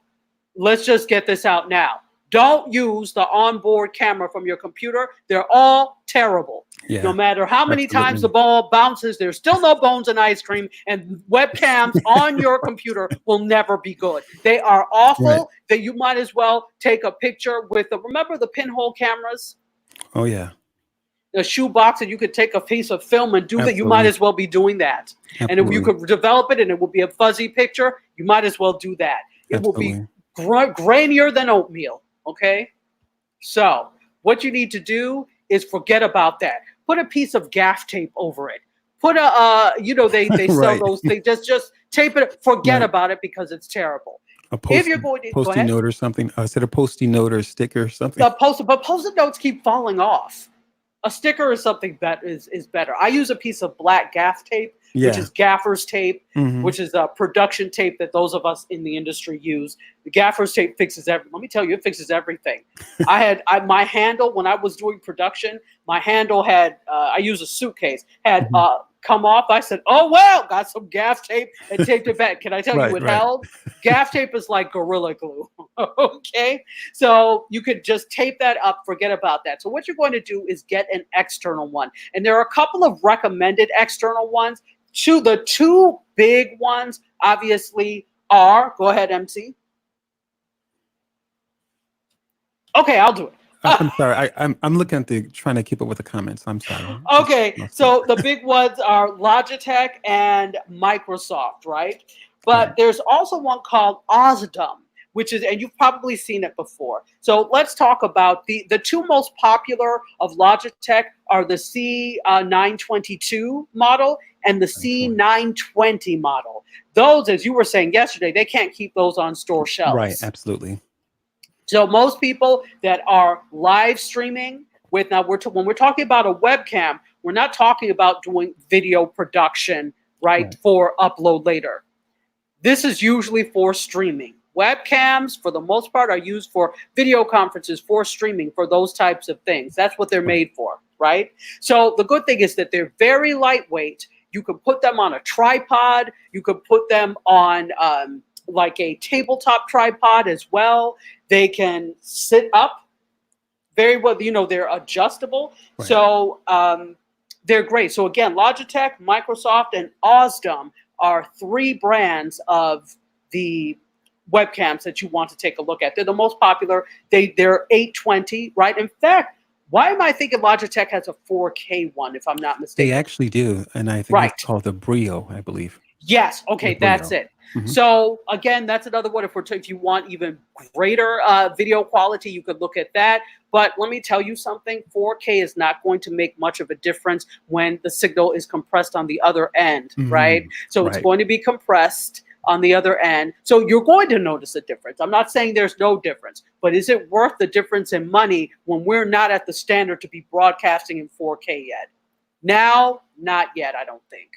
let's just get this out now. Don't use the onboard camera from your computer. They're all terrible. Yeah, no matter how many absolutely. times the ball bounces, there's still no bones in ice cream, and webcams on your computer will never be good. They are awful. Right. That you might as well take a picture with remember the pinhole cameras? Oh yeah. The shoebox, and you could take a piece of film and do that. You Absolutely. might as well be doing that. And if you Absolutely. could develop it and it will be a fuzzy picture, you might as well do that. It will be Absolutely. grainier than oatmeal. Okay? So what you need to do is forget about that. Put a piece of gaff tape over it. Put they sell Right. those things. Just tape it. Forget Right. about it because it's terrible. A If you're going to go post-it ahead. note or something. I said a post-it note or a sticker or something. But post-it notes keep falling off. A sticker is something that is better. I use a piece of black gaff tape, which is gaffer's tape, Mhm. which is a production tape that those of us in the industry use. The gaffer's tape fixes everything. Let me tell you, it fixes everything. My handle, when I was doing production, my handle had, I use a suitcase, had come off. I said, oh, well, got some gaff tape and taped it back. Can I tell you it held? Gaff tape is like Gorilla Glue. Okay? So you could just tape that up, forget about that. So what you're going to do is get an external one. And there are a couple of recommended external ones. The two big ones, obviously, are, go ahead, MC. Okay, I'll do it. I'm sorry. I'm looking at trying to keep up with the comments. I'm sorry. Okay, so the big ones are Logitech and Microsoft, right? But there's also one called Osdom, which is, and you've probably seen it before. So let's talk about the two most popular of Logitech are the C922 model and the C920 model. Those, as you were saying yesterday, they can't keep those on store shelves. Right, absolutely. So most people that are live streaming with, now when we're talking about a webcam, we're not talking about doing video production, right, Right. for upload later. This is usually for streaming. Webcams, for the most part, are used for video conferences, for streaming, for those types of things. That's what they're Right. made for, right? So the good thing is that they're very lightweight. You can put them on a tripod. You could put them on like a tabletop tripod as well. They can sit up very well. You know, they're adjustable. Right. So they're great. So again, Logitech, Microsoft, and Osdom are three brands of the webcams that you want to take a look at. They're the most popular. They're 820, right? In fact, why am I thinking Logitech has a 4K one, if I'm not They mistaken? actually do, and I think Right. it's called the Brio, I believe. Yes. The Okay, that's Brio. it. Mhm. So again, that's another one. If you want even greater video quality, you could look at that. But let me tell you something: 4K is not going to make much of a difference when the signal is compressed on the other end, right? Mhm. So it's Right. going to be compressed on the other end. So you're going to notice a difference. I'm not saying there's no difference, but is it worth the difference in money when we're not at the standard to be broadcasting in 4K yet? Now, not yet, I don't think.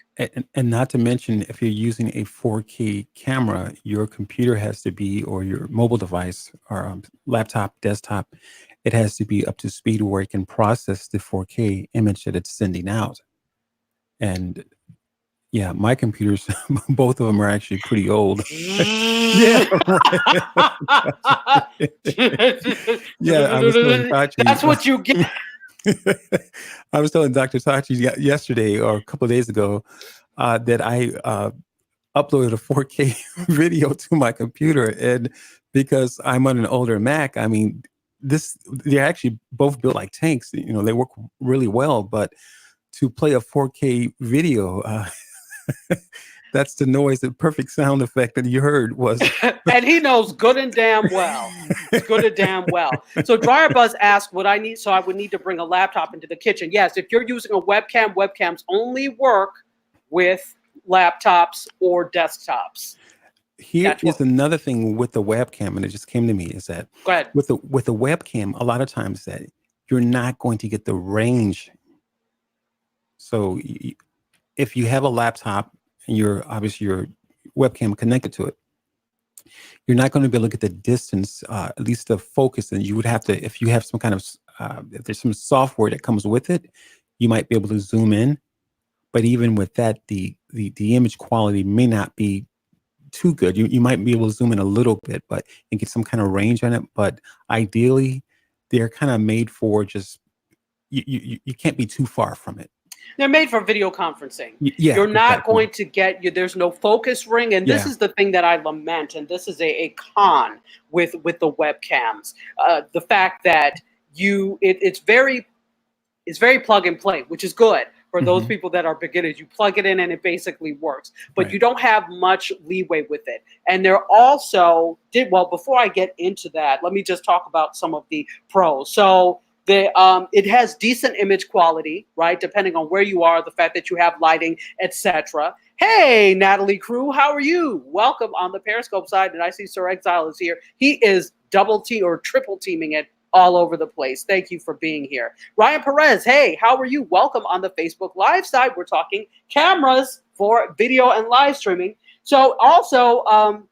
And not to mention, if you're using a 4K camera, your computer has to be, or your mobile device, or laptop, desktop, it has to be up to speed where it can process the 4K image that it's sending out. And yeah, my computers, both of them are actually pretty old. Yeah, right. Yeah, I was telling Tachi. That's what you get. I was telling Dr. Tachi yesterday or a couple of days ago that I uploaded a 4K video to my computer, and because I'm on an older Mac, I mean, they're actually both built like tanks. You know, they work really well, but to play a 4K video, that's the noise, the perfect sound effect that you heard was. And he knows good and damn well. It's good and damn well. So Dryer Buzz asked what I need. So I would need to bring a laptop into the kitchen. Yes, if you're using a webcam, webcams only work with laptops or desktops. Here That's is what. another thing with the webcam, and it just came to me, is that Go ahead. with the webcam, a lot of times that you're not going to get the range. So if you have a laptop and obviously your webcam connected to it, you're not going to be able to get the distance, at least the focus. And you would have to, if you have some kind of, if there's some software that comes with it, you might be able to zoom in. But even with that, the image quality may not be too good. You might be able to zoom in a little bit, but and get some kind of range on it. But ideally, they're kind of made for just you can't be too far from it. They're made for video conferencing. Yeah, You're not exactly. going to get you. There's no focus ring, and this Yeah. is the thing that I lament. And this is a con with the webcams. The fact that it's very plug and play, which is good for those Mhm. people that are beginners. You plug it in and it basically works, but Right. you don't have much leeway with it. And they're also well. Before I get into that, let me just talk about some of the pros. So it has decent image quality, right? Depending on where you are, the fact that you have lighting, etc. Hey, Natalie Crew, how are you? Welcome on the Periscope side. And I see Sir Exile is here. He is double team or triple teaming it all over the place. Thank you for being here. Ryan Perez, hey, how are you? Welcome on the Facebook Live side. We're talking cameras for video and live streaming. So also,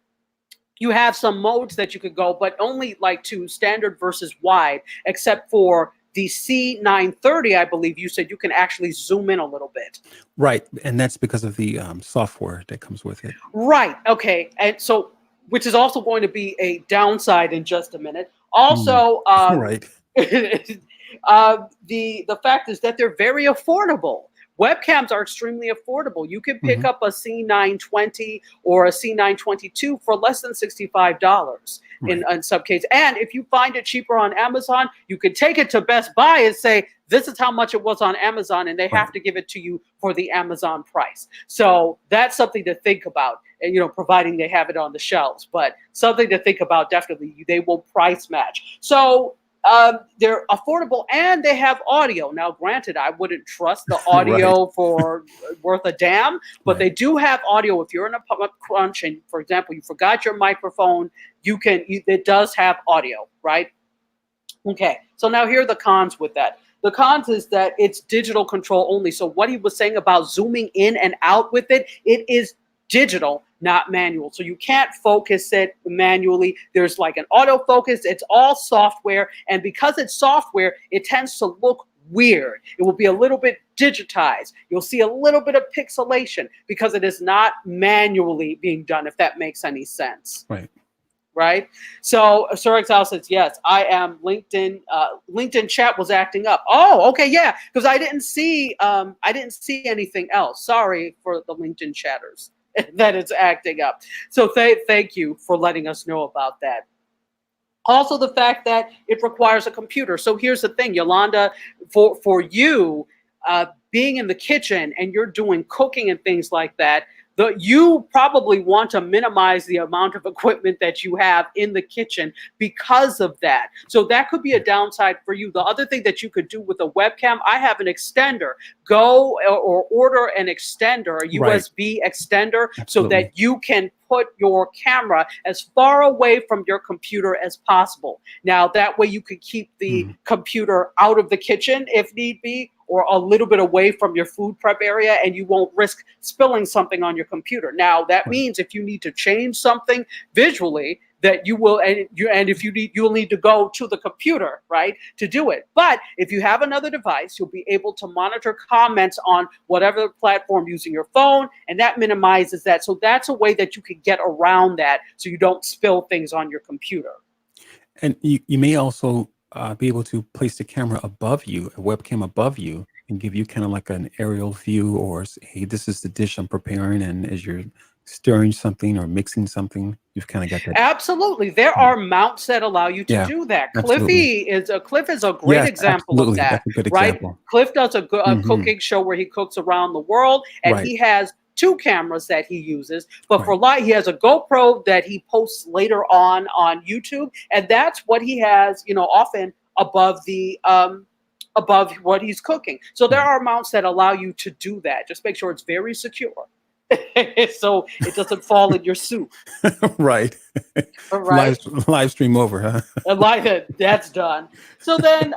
you have some modes that you could go, but only like to standard versus wide, except for the C930, I believe you said you can actually zoom in a little bit. Right, and that's because of the software that comes with it. Right. Okay. And so, which is also going to be a downside in just a minute. Also, Right. the fact is that they're very affordable. Webcams are extremely affordable. You can pick Mhm. up a C920 or a C922 for less than $65 Right. in some cases. And if you find it cheaper on Amazon, you can take it to Best Buy and say, this is how much it was on Amazon, and they have Right. to give it to you for the Amazon price. So that's something to think about, and providing they have it on the shelves. But something to think about, definitely, they will price match. So they're affordable and they have audio. Now, granted, I wouldn't trust the Right. audio for worth a damn, but Right. they do have audio. If you're in a crunch and, for example, you forgot your microphone, it does have audio, right? Okay, so now here are the cons with that. The cons is that it's digital control only. So what he was saying about zooming in and out with it, it is digital, not manual. So you can't focus it manually. There's like an autofocus. It's all software. And because it's software, it tends to look weird. It will be a little bit digitized. You'll see a little bit of pixelation because it is not manually being done, if that makes any sense. Right. Right. So Sir Exile says, yes, I am LinkedIn. LinkedIn chat was acting up. Oh, okay. Yeah. Because I didn't see anything else. Sorry for the LinkedIn chatters that it's acting up. So thank you for letting us know about that. Also, the fact that it requires a computer. So here's the thing, Yolanda, for you being in the kitchen and you're doing cooking and things like that, you probably want to minimize the amount of equipment that you have in the kitchen because of that. So that could be a downside for you. The other thing that you could do with a webcam, I have an extender. Go or order an extender, a USB extender, so Absolutely. that you can put your camera as far away from your computer as possible. Now, that way you could keep the computer out of the kitchen if need be, or a little bit away from your food prep area, and you won't risk spilling something on your computer. Now, that means if you need to change something visually, that you will, and if you need, you'll need to go to the computer, right, to do it. But if you have another device, you'll be able to monitor comments on whatever platform using your phone, and that minimizes that. So that's a way that you can get around that, so you don't spill things on your computer. And you may also be able to place the camera above you, a webcam above you, and give you kind of like an aerial view, or hey, this is the dish I'm preparing, and as you're stirring something or mixing something, you've kind of got that. Absolutely, there are mounts that allow you to Yeah, do that. Cliff absolutely. is a great Yes, example of absolutely. that, That's a good right? example. Cliff does a cooking show where he cooks around the world, and Right, he has two cameras that he uses. But for right, light, he has a GoPro that he posts later on YouTube, and that's what he has, often above what he's cooking. So there right, are mounts that allow you to do that. Just make sure it's very secure. So it doesn't fall in your soup. right. All live right. live stream over, huh? And like that's done. So then,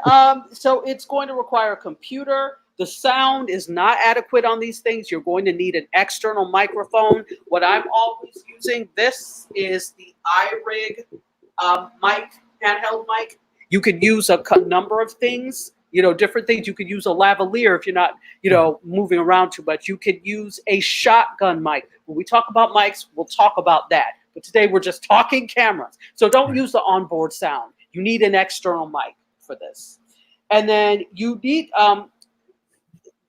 so it's going to require a computer. The sound is not adequate on these things. You're going to need an external microphone. What I'm always using, this is the iRig mic, handheld mic. You could use a number of things, different things. You could use a lavalier if you're not, Right. moving around too much. You could use a shotgun mic. When we talk about mics, we'll talk about that. But today we're just talking cameras. So don't Right. use the onboard sound. You need an external mic for this. And then you need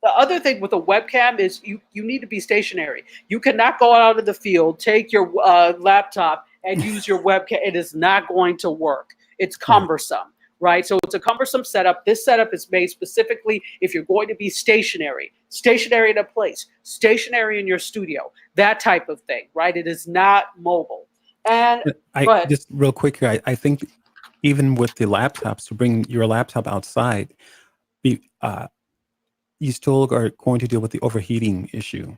the other thing with a webcam is you need to be stationary. You cannot go out in the field, take your laptop and use your webcam. It is not going to work. It's Right. cumbersome, right? So it's a cumbersome setup. This setup is made specifically if you're going to be stationary in a place, stationary in your studio, that type of thing, right? It is not mobile. And I but just real quick here. I think even with the laptops, to bring your laptop outside, be you still are going to deal with the overheating issue,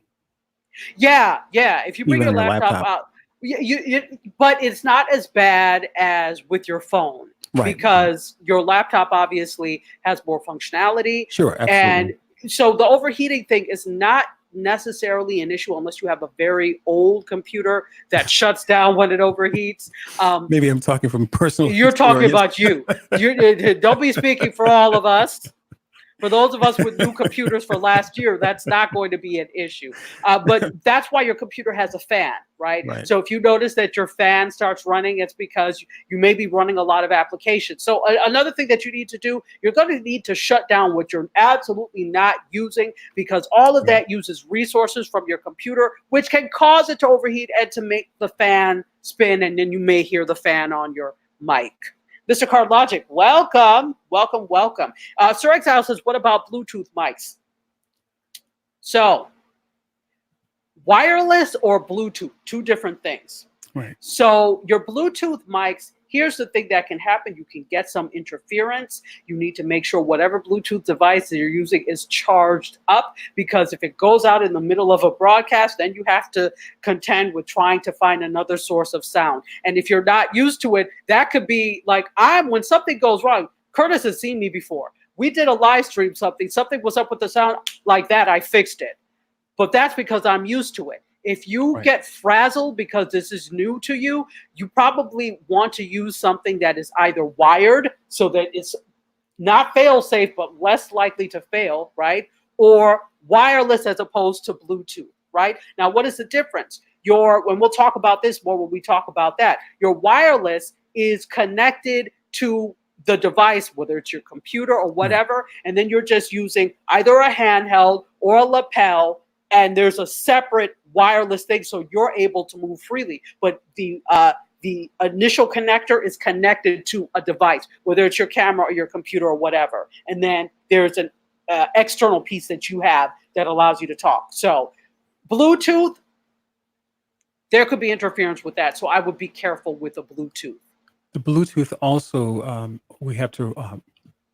yeah, if you bring even your on your laptop laptop. out, but it's not as bad as with your phone Right. Right. because your laptop obviously has more functionality. Sure. And Absolutely. so the overheating thing is not necessarily an issue unless you have a very old computer that shuts down when it overheats. Maybe I'm talking from personal You're talking experience. about you. Don't be speaking for all of us. For those of us with new computers for last year, that's not going to be an issue. But that's why your computer has a fan, right? Right. So if you notice that your fan starts running, it's because you may be running a lot of applications. So another thing that you need to do, you're going to need to shut down what you're absolutely not using, because all of Right. that uses resources from your computer, which can cause it to overheat and to make the fan spin, and then you may hear the fan on your mic. Mr. Card Logic, welcome. Sir Exile says, what about Bluetooth mics? So, wireless or Bluetooth, two different things. Right. So, your Bluetooth mics, here's the thing that can happen. You can get some interference. You need to make sure whatever Bluetooth device that you're using is charged up, because if it goes out in the middle of a broadcast, then you have to contend with trying to find another source of sound. And if you're not used to it, that could be like, when something goes wrong, Curtis has seen me before. We did a live stream, something was up with the sound like that, I fixed it. But that's because I'm used to it. If you get frazzled because this is new to you, you probably want to use something that is either wired so that it's not fail safe, but less likely to fail, right? Or wireless as opposed to Bluetooth, right? Now, what is the difference? When we'll talk about this more when we talk about that, your wireless is connected to the device, whether it's your computer or whatever, and then you're just using either a handheld or a lapel, and there's a separate wireless thing, so you're able to move freely. But the initial connector is connected to a device, whether it's your camera or your computer or whatever. And then there's an external piece that you have that allows you to talk. So Bluetooth, there could be interference with that. So I would be careful with the Bluetooth. The Bluetooth also, we have to,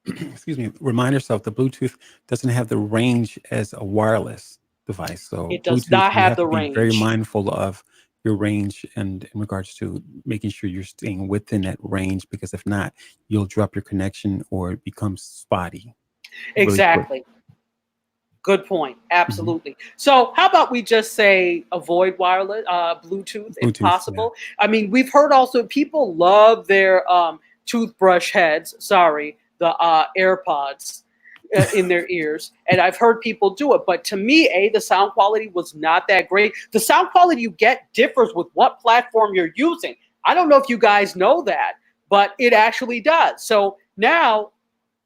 excuse me, remind ourselves the Bluetooth doesn't have the range as a wireless device. So it does Bluetooth, not you have the to be range. very mindful of your range and in regards to making sure you're staying within that range, because if not, you'll drop your connection or it becomes spotty. Exactly. Really good point. Absolutely. So how about we just say avoid wireless Bluetooth if possible? Yeah. I mean, we've heard also people love their toothbrush heads. Sorry, the AirPods in their ears, and I've heard people do it. But to me, the sound quality was not that great. The sound quality you get differs with what platform you're using. I don't know if you guys know that, but it actually does. So now,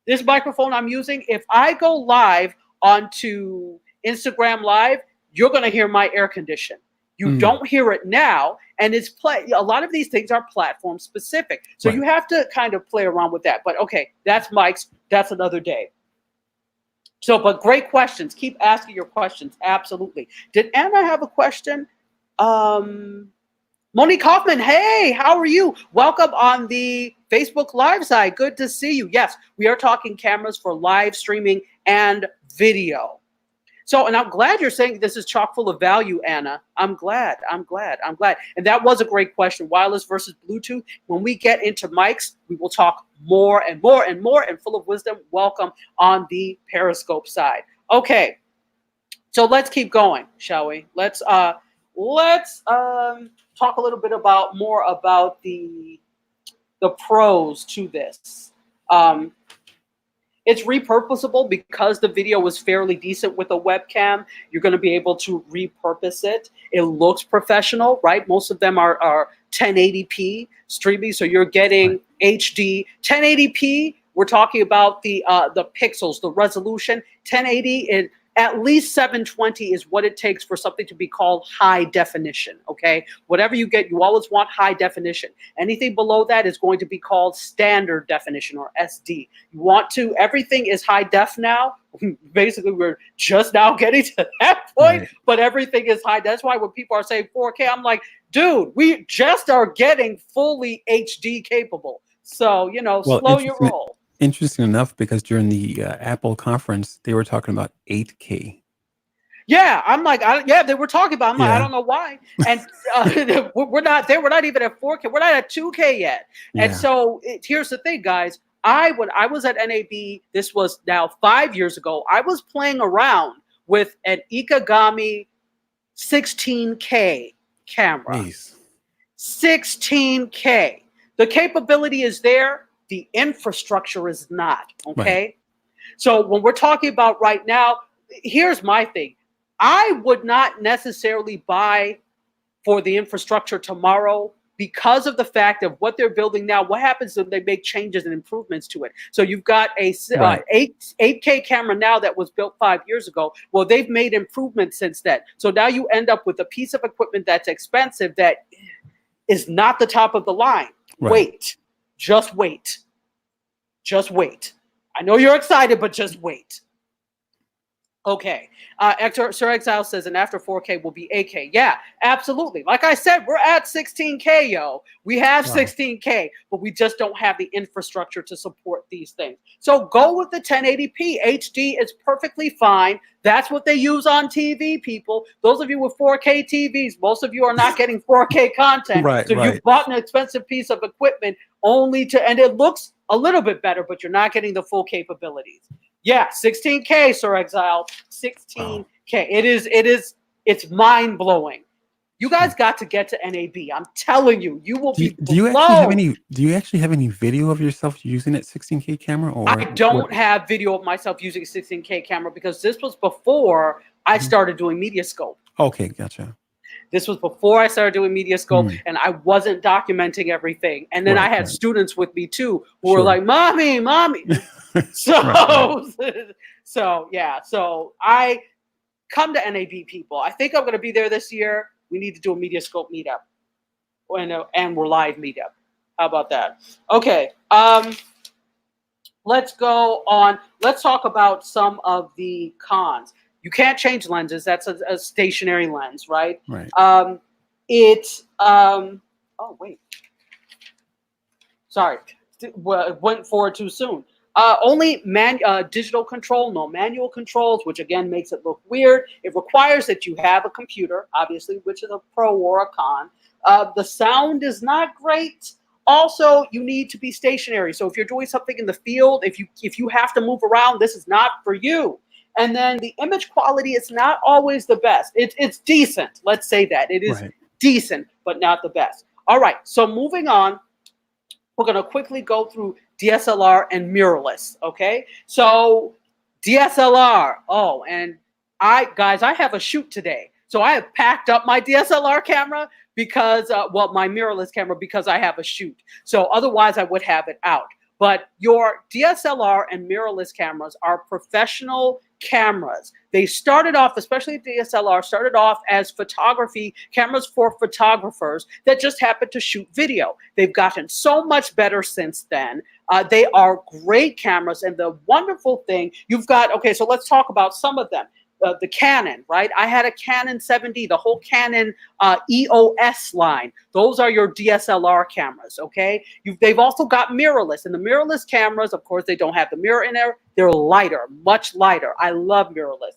this microphone I'm using, if I go live onto Instagram Live, you're going to hear my air condition. You don't hear it now, and a lot of these things are platform specific. So you have to kind of play around with that. But okay, that's mics. That's another day. So, but great questions. Keep asking your questions. Absolutely. Did Anna have a question? Monique Hoffman, hey, how are you? Welcome on the Facebook Live side. Good to see you. Yes, we are talking cameras for live streaming and video. So, and I'm glad you're saying this is chock full of value, Anna. I'm glad. And that was a great question, wireless versus Bluetooth. When we get into mics, we will talk more and more and more, and full of wisdom. Welcome on the Periscope side. Okay, so let's keep going, shall we? Let's talk a little bit more about the pros to this. It's repurposable because the video was fairly decent with a webcam. You're going to be able to repurpose it. It looks professional, right? Most of them are 1080p streaming, so you're getting HD 1080p. We're talking about the pixels, the resolution. 1080 and at least 720 is what it takes for something to be called high definition, okay? Whatever you get, you always want high definition. Anything below that is going to be called standard definition, or SD. Everything is high def now. Basically, we're just now getting to that point, but everything is high. That's why when people are saying 4K, I'm like, dude, we just are getting fully HD capable. So, slow your roll. Interesting enough, because during the Apple conference, they were talking about 8K. Yeah, I'm like, they were talking about. I'm like, I don't know why. And we're not there. We're not even at 4K. We're not at 2K yet. Yeah. And so here's the thing, guys. When I was at NAB, this was now 5 years ago, I was playing around with an Ikegami 16K camera. Nice. 16K. The capability is there. The infrastructure is not, okay? Right. So when we're talking about right now, here's my thing. I would not necessarily buy for the infrastructure tomorrow because of the fact of what they're building now. What happens if they make changes and improvements to it? So you've got a 8K camera now that was built 5 years ago. Well, they've made improvements since then. So now you end up with a piece of equipment that's expensive that is not the top of the line. Right. Just wait. I know you're excited, but just wait. Okay. Sir Exile says, and after 4K will be 8K. Yeah, absolutely. Like I said, we're at 16K, yo. We have Wow. 16K, but we just don't have the infrastructure to support these things. So go with the 1080p. HD is perfectly fine. That's what they use on TV, people. Those of you with 4K TVs, most of you are not getting 4K content. Right, So you right. bought an expensive piece of equipment only to, and it looks a little bit better, but you're not getting the full capabilities. Yeah, 16K, Sir Exile. Wow. 16K. It's mind blowing. You guys got to get to NAB. I'm telling you, you will be Do you actually have blown. any video of yourself using that 16K camera I or what? don't have video of myself using a 16K camera because this was before I Mhm. started doing Mediascope. Okay, gotcha. This was before I started doing Mediascope, Mm, and I wasn't documenting everything. And then I right, had right. students with me too who were Sure. like, "Mommy, mommy." Right, right. So, so yeah. So I come to NAB, people. I think I'm going to be there this year. We need to do a Mediascope meetup, and we're live meetup. How about that? Okay. Let's go on. Let's talk about some of the cons. You can't change lenses. That's a stationary lens, right? Right. It's oh wait, sorry, went forward too soon. Only digital control, no manual controls, which again makes it look weird. It requires that you have a computer, obviously, which is a pro or a con. The sound is not great. Also, you need to be stationary. So if you're doing something in the field, if you have to move around, this is not for you. And then the image quality is not always the best. It's decent. Let's say that it is Right. decent, but not the best. All right. So moving on, we're going to quickly go through DSLR and mirrorless. Okay. So DSLR. Oh, and I have a shoot today. So I have packed up my DSLR camera because, my mirrorless camera because I have a shoot. So otherwise I would have it out. But your DSLR and mirrorless cameras are professional cameras. They started off, especially DSLR, started off as photography cameras for photographers that just happen to shoot video. They've gotten so much better since then. They are great cameras. And the wonderful thing, you've got, okay, so let's talk about some of them. The Canon, right? I had a Canon 7D, the whole Canon EOS line. Those are your DSLR cameras, okay? They've also got mirrorless. And the mirrorless cameras, of course, they don't have the mirror in there. They're lighter, much lighter. I love mirrorless.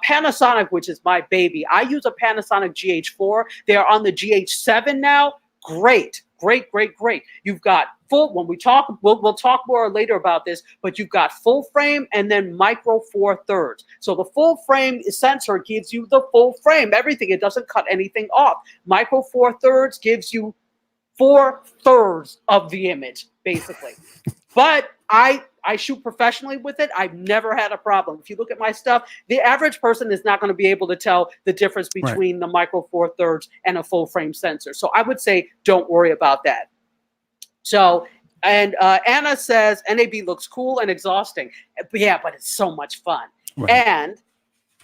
Panasonic, which is my baby. I use a Panasonic GH4. They are on the GH7 now. Great, great, great, great. You've got full, when we talk, we'll talk more later about this, but you've got full frame and then micro 4/3. So the full frame sensor gives you the full frame, everything. It doesn't cut anything off. Micro 4/3 gives you 4/3 of the image, basically. But I shoot professionally with it. I've never had a problem. If you look at my stuff, the average person is not going to be able to tell the difference Right. between the micro 4/3 and a full frame sensor. So I would say don't worry about that. So, and Anna says NAB looks cool and exhausting. Yeah, but it's so much fun. Right. And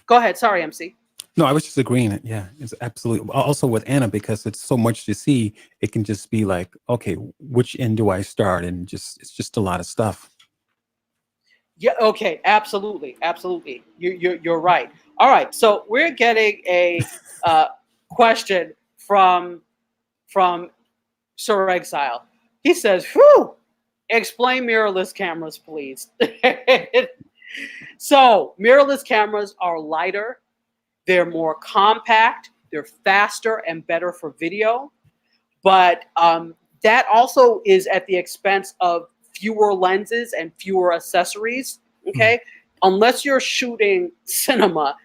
go ahead. Sorry, MC. No, I was just agreeing. Yeah, it's absolutely. Also with Anna, because it's so much to see, it can just be like, okay, which end do I start? And it's just a lot of stuff. Yeah. Okay. Absolutely. Absolutely. You're right. All right. So we're getting a question from Sir Exile. He says, "Whew, explain mirrorless cameras, please." So mirrorless cameras are lighter. They're more compact. They're faster and better for video. But that also is at the expense of fewer lenses and fewer accessories. Mm, Okay. Unless you're shooting cinema,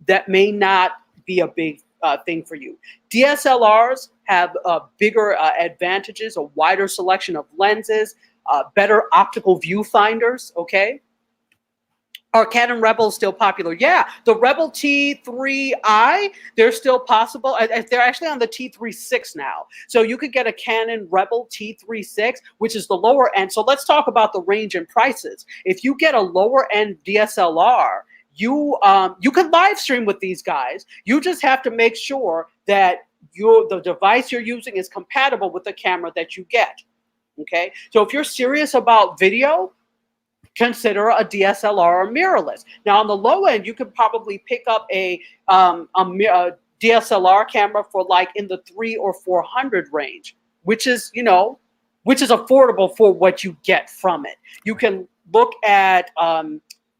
that may not be a big thing for you. DSLRs have bigger advantages, a wider selection of lenses, better optical viewfinders. Okay. Are Canon Rebels still popular? Yeah, the Rebel T3i, they're still possible. They're actually on the T36 now. So you could get a Canon Rebel T36, which is the lower end. So let's talk about the range and prices. If you get a lower end DSLR, you can live stream with these guys. You just have to make sure that the device you're using is compatible with the camera that you get. Okay, so if you're serious about video, consider a DSLR or mirrorless. Now, on the low end, you could probably pick up a DSLR camera for like in the 300 or 400 range, which is, you know, which is affordable for what you get from it. You can look at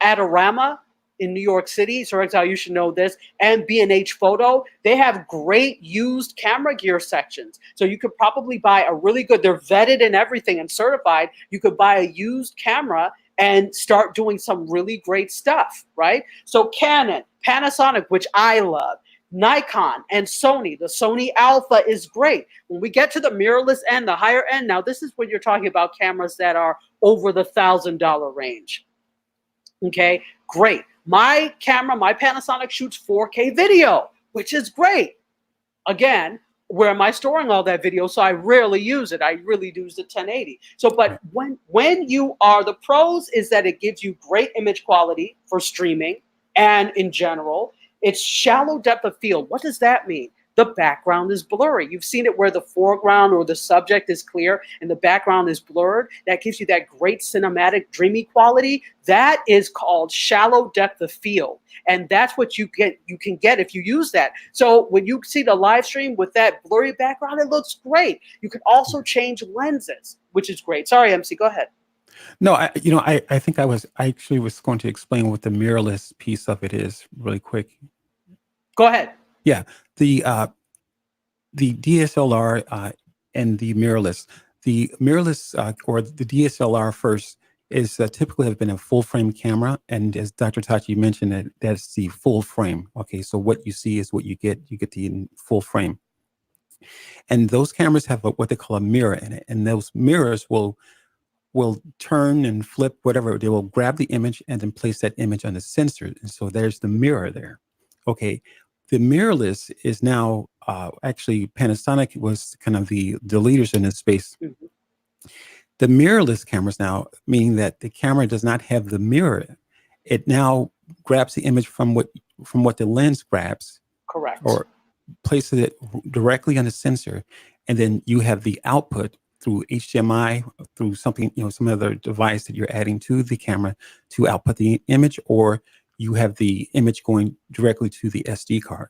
Adorama in New York City. So you should know this, and B&H Photo. They have great used camera gear sections. So you could probably buy a really good, they're vetted and everything and certified. You could buy a used camera and start doing some really great stuff, right? So Canon, Panasonic, which I love, Nikon, and Sony. The Sony Alpha is great. When we get to the mirrorless end, the higher end, now this is when you're talking about cameras that are over the $1,000 range. Okay, great. My camera, my Panasonic shoots 4K video, which is great. Again, where am I storing all that video? So I rarely use it. I really use the 1080. So, but when you are, the pros is that it gives you great image quality for streaming and in general. It's shallow depth of field. What does that mean? The background is blurry. You've seen it where the foreground or the subject is clear and the background is blurred. That gives you that great cinematic, dreamy quality. That is called shallow depth of field. And that's what you can get if you use that. So when you see the live stream with that blurry background, it looks great. You can also change lenses, which is great. Sorry, MC, go ahead. No, I think I actually was going to explain what the mirrorless piece of it is really quick. Go ahead. Yeah, the DSLR and the mirrorless. The mirrorless or the DSLR first is typically have been a full frame camera, and as Dr. Tachi mentioned, that's the full frame. Okay, so what you see is what you get. You get the full frame, and those cameras have what they call a mirror in it, and those mirrors will turn and flip, whatever. They will grab the image and then place that image on the sensor, and so there's the mirror there. Okay. The mirrorless is now actually Panasonic was kind of the leaders in this space. Mm-hmm. The mirrorless cameras now, meaning that the camera does not have the mirror. It now grabs the image from what the lens grabs. Correct. Or places it directly on the sensor, and then you have the output through HDMI, through something, some other device that you're adding to the camera to output the image, or you have the image going directly to the SD card.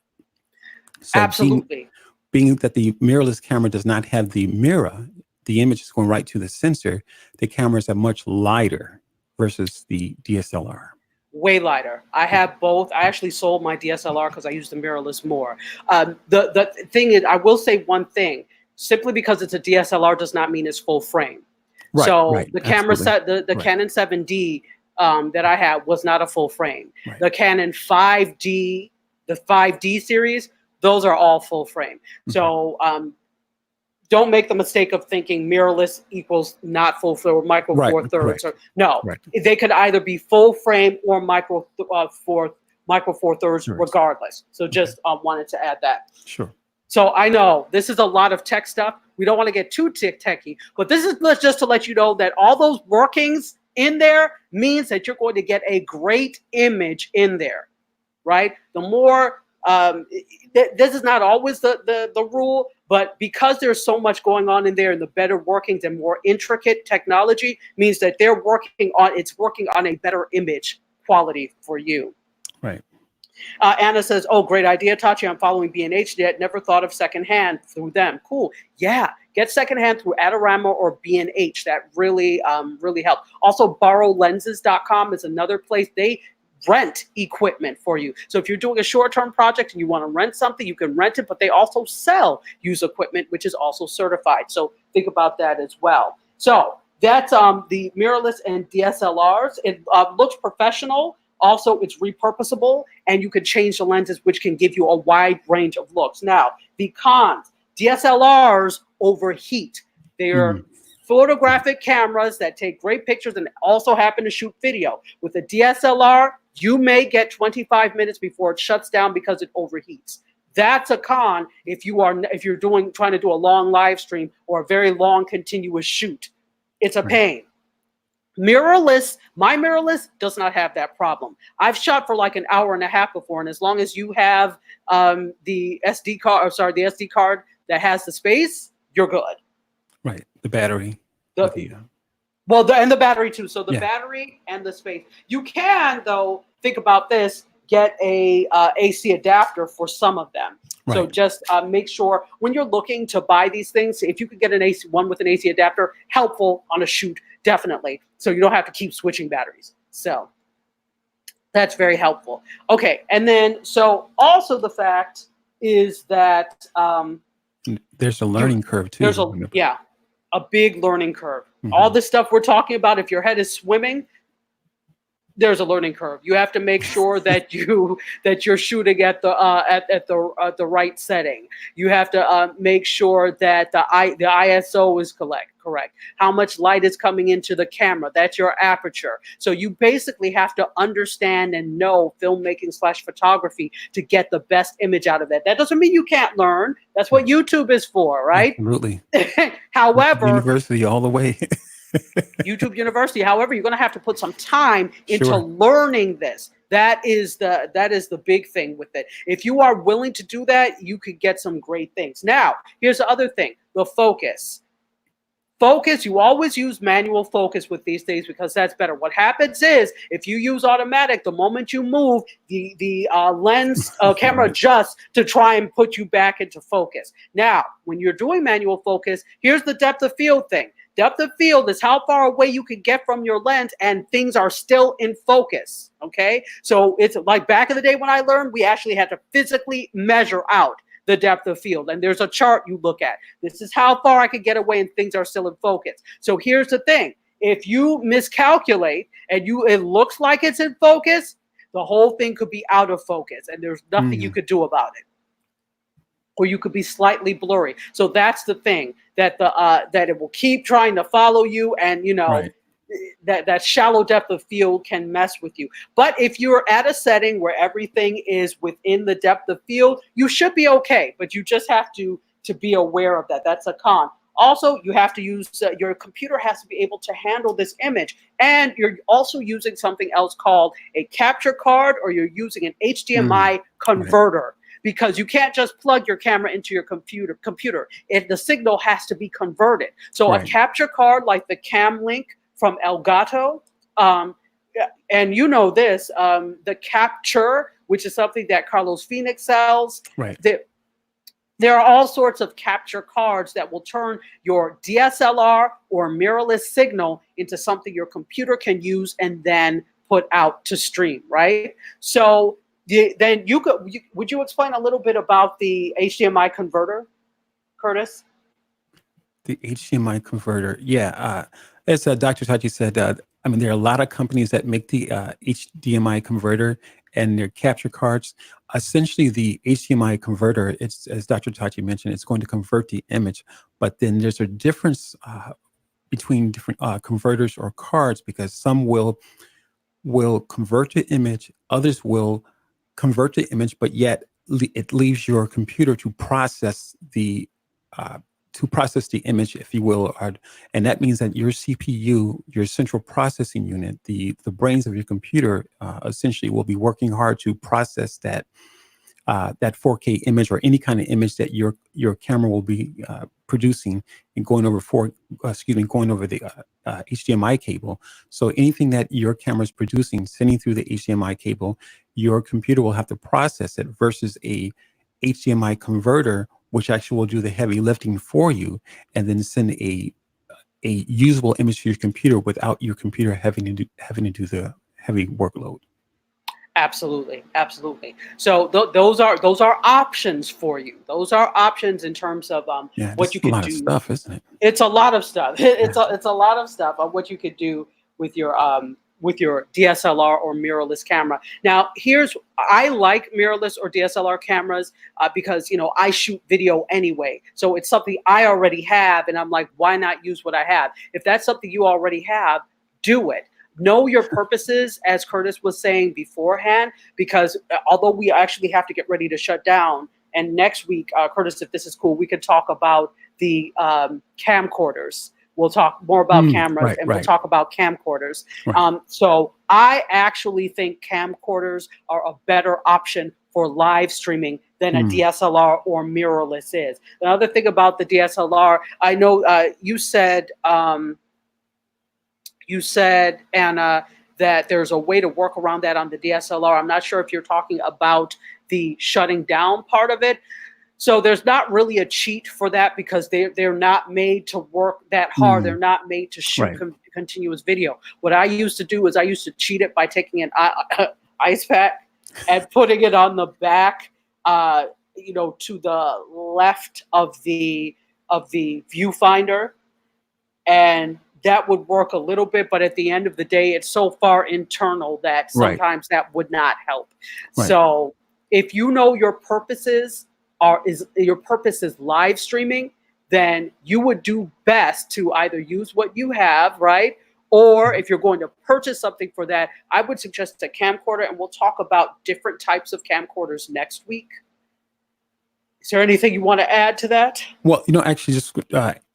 So absolutely. Being that the mirrorless camera does not have the mirror, the image is going right to the sensor. The cameras are much lighter versus the DSLR. Way lighter. I have both. I actually sold my DSLR because I use the mirrorless more. The thing is, I will say one thing. Simply because it's a DSLR does not mean it's full frame. Right, so right, the camera set, the right. Canon 7D that I had was not a full frame. Right. The Canon 5D, the 5D series, those are all full frame. Mm-hmm. So don't make the mistake of thinking mirrorless equals not full frame or micro four thirds. No, they could either be full frame or micro four thirds, regardless. So just wanted to add that. Sure. So I know this is a lot of tech stuff. We don't want to get too techy, but this is just to let you know that all those workings in there means that you're going to get a great image in there, right? The more, this is not always the rule, but because there's so much going on in there and the better workings and more intricate technology means that it's working on a better image quality for you. Right. Anna says, oh, great idea, Tachi. I'm following B&H yet. Never thought of secondhand through them. Cool. Yeah. Get secondhand through Adorama or B&H. That really, really helped. Also, borrowlenses.com is another place. They rent equipment for you. So if you're doing a short-term project and you want to rent something, you can rent it, but they also sell used equipment, which is also certified. So think about that as well. So that's the mirrorless and DSLRs. It looks professional. Also, it's repurposable, and you can change the lenses, which can give you a wide range of looks. Now, the cons, DSLRs overheat. They are photographic cameras that take great pictures and also happen to shoot video. With a DSLR, you may get 25 minutes before it shuts down because it overheats. That's a con if you're trying to do a long live stream or a very long continuous shoot. It's a pain. Mirrorless, my mirrorless does not have that problem. I've shot for like an hour and a half before, and as long as you have the SD card that has the space, you're good. Right, the battery. Well, and the battery too. So the Yeah. battery and the space. You can, though, think about this, get a AC adapter for some of them. So Right. just make sure when you're looking to buy these things, if you could get an AC one with an AC adapter, helpful on a shoot, definitely. So you don't have to keep switching batteries. So that's very helpful. Okay, and then so also the fact is that There's a learning curve too. there's Remember. a big learning curve. All Mhm. the stuff we're talking about, if your head is swimming, there's a learning curve. You have to make sure that you're shooting at the right setting. You have to make sure that the ISO is correct. How much light is coming into the camera? That's your aperture. So you basically have to understand and know filmmaking / photography to get the best image out of it. That doesn't mean you can't learn. That's what YouTube is for, right? Absolutely. However, University all the way. YouTube University. However, you're going to have to put some time into Sure. learning this. That is the big thing with it. If you are willing to do that, you could get some great things. Now, here's the other thing: the focus. Focus, you always use manual focus with these things because that's better. What happens is if you use automatic, the moment you move, the lens camera Right. adjusts to try and put you back into focus. Now, when you're doing manual focus, here's the depth of field thing. Depth of field is how far away you can get from your lens and things are still in focus, okay? So it's like back in the day when I learned, we actually had to physically measure out the depth of field. And there's a chart you look at. This is how far I could get away and things are still in focus. So here's the thing. If you miscalculate and it looks like it's in focus, the whole thing could be out of focus and there's nothing you could do about it. Or you could be slightly blurry. So that's the thing that that it will keep trying to follow you, and Right. that shallow depth of field can mess with you. But if you're at a setting where everything is within the depth of field, you should be okay. But you just have to be aware of that. That's a con. Also, you have to use your computer has to be able to handle this image, and you're also using something else called a capture card, or you're using an HDMI converter. Because you can't just plug your camera into your computer. The signal has to be converted. So a capture card like the Cam Link from Elgato, and you know this, the Capture, which is something that Carlos Phoenix sells. Right. There are all sorts of capture cards that will turn your DSLR or mirrorless signal into something your computer can use and then put out to stream, right? So then would you explain a little bit about the HDMI converter, Curtis? The HDMI converter. Yeah. As Dr. Tachi said, I mean, there are a lot of companies that make the HDMI converter and their capture cards. Essentially, the HDMI converter, it's as Dr. Tachi mentioned, it's going to convert the image. But then there's a difference between different converters or cards, because some will convert the image, others will convert the image, but yet it leaves your computer to process the image, if you will, and that means that your CPU, your central processing unit, the brains of your computer, essentially will be working hard to process that 4K image or any kind of image that your camera will be producing and going over the HDMI cable. So anything that your camera is producing, sending through the HDMI cable, your computer will have to process it, versus a HDMI converter, which actually will do the heavy lifting for you and then send a usable image to your computer without your computer having to do the heavy workload. Absolutely. So those are options for you. Those are options in terms of Yeah, what this you is a could lot do. of stuff, isn't it? It's a lot of stuff. It's a lot of stuff on what you could do with your DSLR or mirrorless camera. Now, I like mirrorless or DSLR cameras because I shoot video anyway, so it's something I already have, and I'm like, why not use what I have? If that's something you already have, do it. Know your purposes, as Curtis was saying beforehand, because although we actually have to get ready to shut down, and next week, Curtis, if this is cool, we could talk about the camcorders. We'll talk more about cameras, and we'll talk about camcorders. Right. So I actually think camcorders are a better option for live streaming than a DSLR or mirrorless is. Another thing about the DSLR, I know you said You said, Anna, that there's a way to work around that on the DSLR. I'm not sure if you're talking about the shutting down part of it. So there's not really a cheat for that because they're not made to work that hard. They're not made to shoot Right. continuous video. What I used to do is I used to cheat it by taking an ice pack and putting it on the back, to the left of the viewfinder, and that would work a little bit. But at the end of the day, it's so far internal that Right. sometimes that would not help. Right. So if you know your purposes your purpose is live streaming, then you would do best to either use what you have, right? Or if you're going to purchase something for that, I would suggest a camcorder, and we'll talk about different types of camcorders next week. Is there anything you want to add to that? Well, actually, just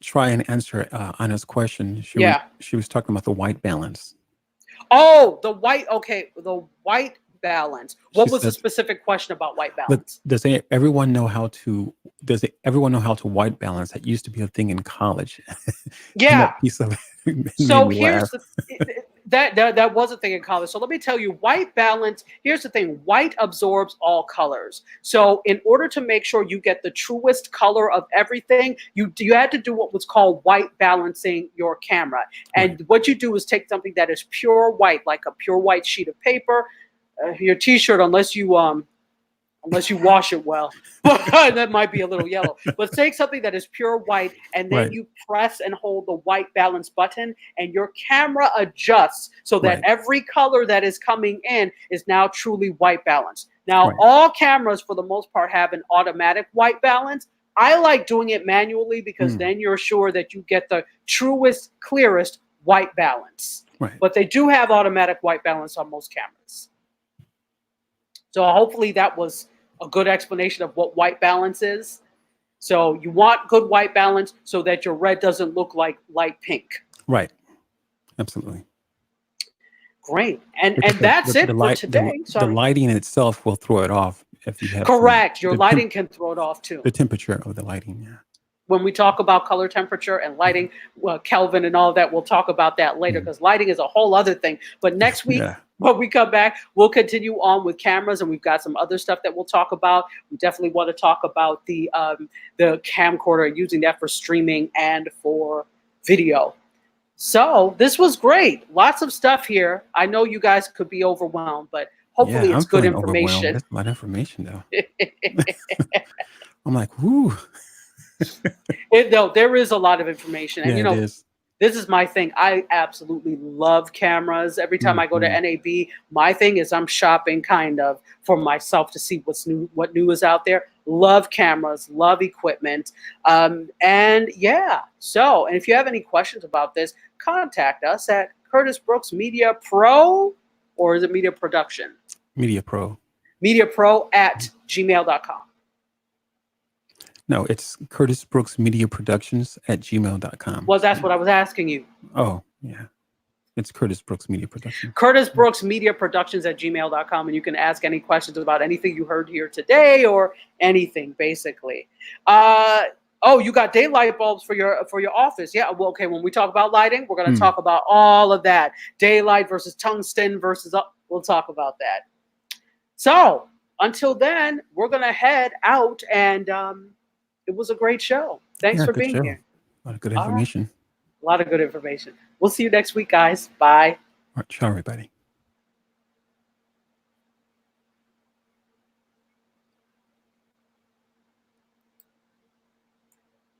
try and answer Anna's question. She was talking about the white balance. Oh, the white. Okay, the white balance. What She was the says, specific question about white balance? Does everyone know how to white balance? That used to be a thing in college. And Yeah. that piece of it So made me here's laugh. that was a thing in college. So let me tell you, white balance. Here's the thing: white absorbs all colors. So in order to make sure you get the truest color of everything, you had to do what was called white balancing your camera. And Right. what you do is take something that is pure white, like a pure white sheet of paper, your T-shirt, unless you wash it well. That might be a little yellow. But take something that is pure white, and then Right. you press and hold the white balance button, and your camera adjusts so that Right. every color that is coming in is now truly white balance. Now, Right. all cameras, for the most part, have an automatic white balance. I like doing it manually because then you're sure that you get the truest, clearest white balance. Right. But they do have automatic white balance on most cameras. So hopefully that was a good explanation of what white balance is. So you want good white balance so that your red doesn't look like light pink. Right. Absolutely. Great. And Because that's it for the today. the Sorry. lighting in itself will throw it off if you have Correct. Your lighting can throw it off too. the temperature of the lighting. Yeah. When we talk about color temperature and lighting, Kelvin and all of that, we'll talk about that later because lighting is a whole other thing. But next week, Yeah. when we come back, we'll continue on with cameras, and we've got some other stuff that we'll talk about. We definitely want to talk about the camcorder and using that for streaming and for video. So this was great. Lots of stuff here. I know you guys could be overwhelmed, but hopefully Yeah, it's I'm good feeling overwhelmed. information. That's a lot of information, though. I'm like, whoo. No, there is a lot of information. And, Yeah, it is. this is my thing. I absolutely love cameras. Every time I go to NAB, my thing is I'm shopping kind of for myself to see what new is out there. Love cameras, love equipment. And yeah, and if you have any questions about this, contact us at Curtis Brooks Media Pro, or is it Media Production? Media Pro. MediaPro@gmail.com. No, it's Curtis Brooks Media Productions @gmail.com. Well, that's what I was asking you. Oh, yeah. It's Curtis Brooks Media Productions. Curtis Brooks Media Productions @gmail.com, and you can ask any questions about anything you heard here today or anything, basically. You got daylight bulbs for your office. Yeah, well, okay, when we talk about lighting, we're going to talk about all of that. Daylight versus tungsten versus we'll talk about that. So, until then, we're going to head out, and it was a great show. Thanks for being here. A lot of good information. A lot of good information. We'll see you next week, guys. Bye. All right, ciao, everybody.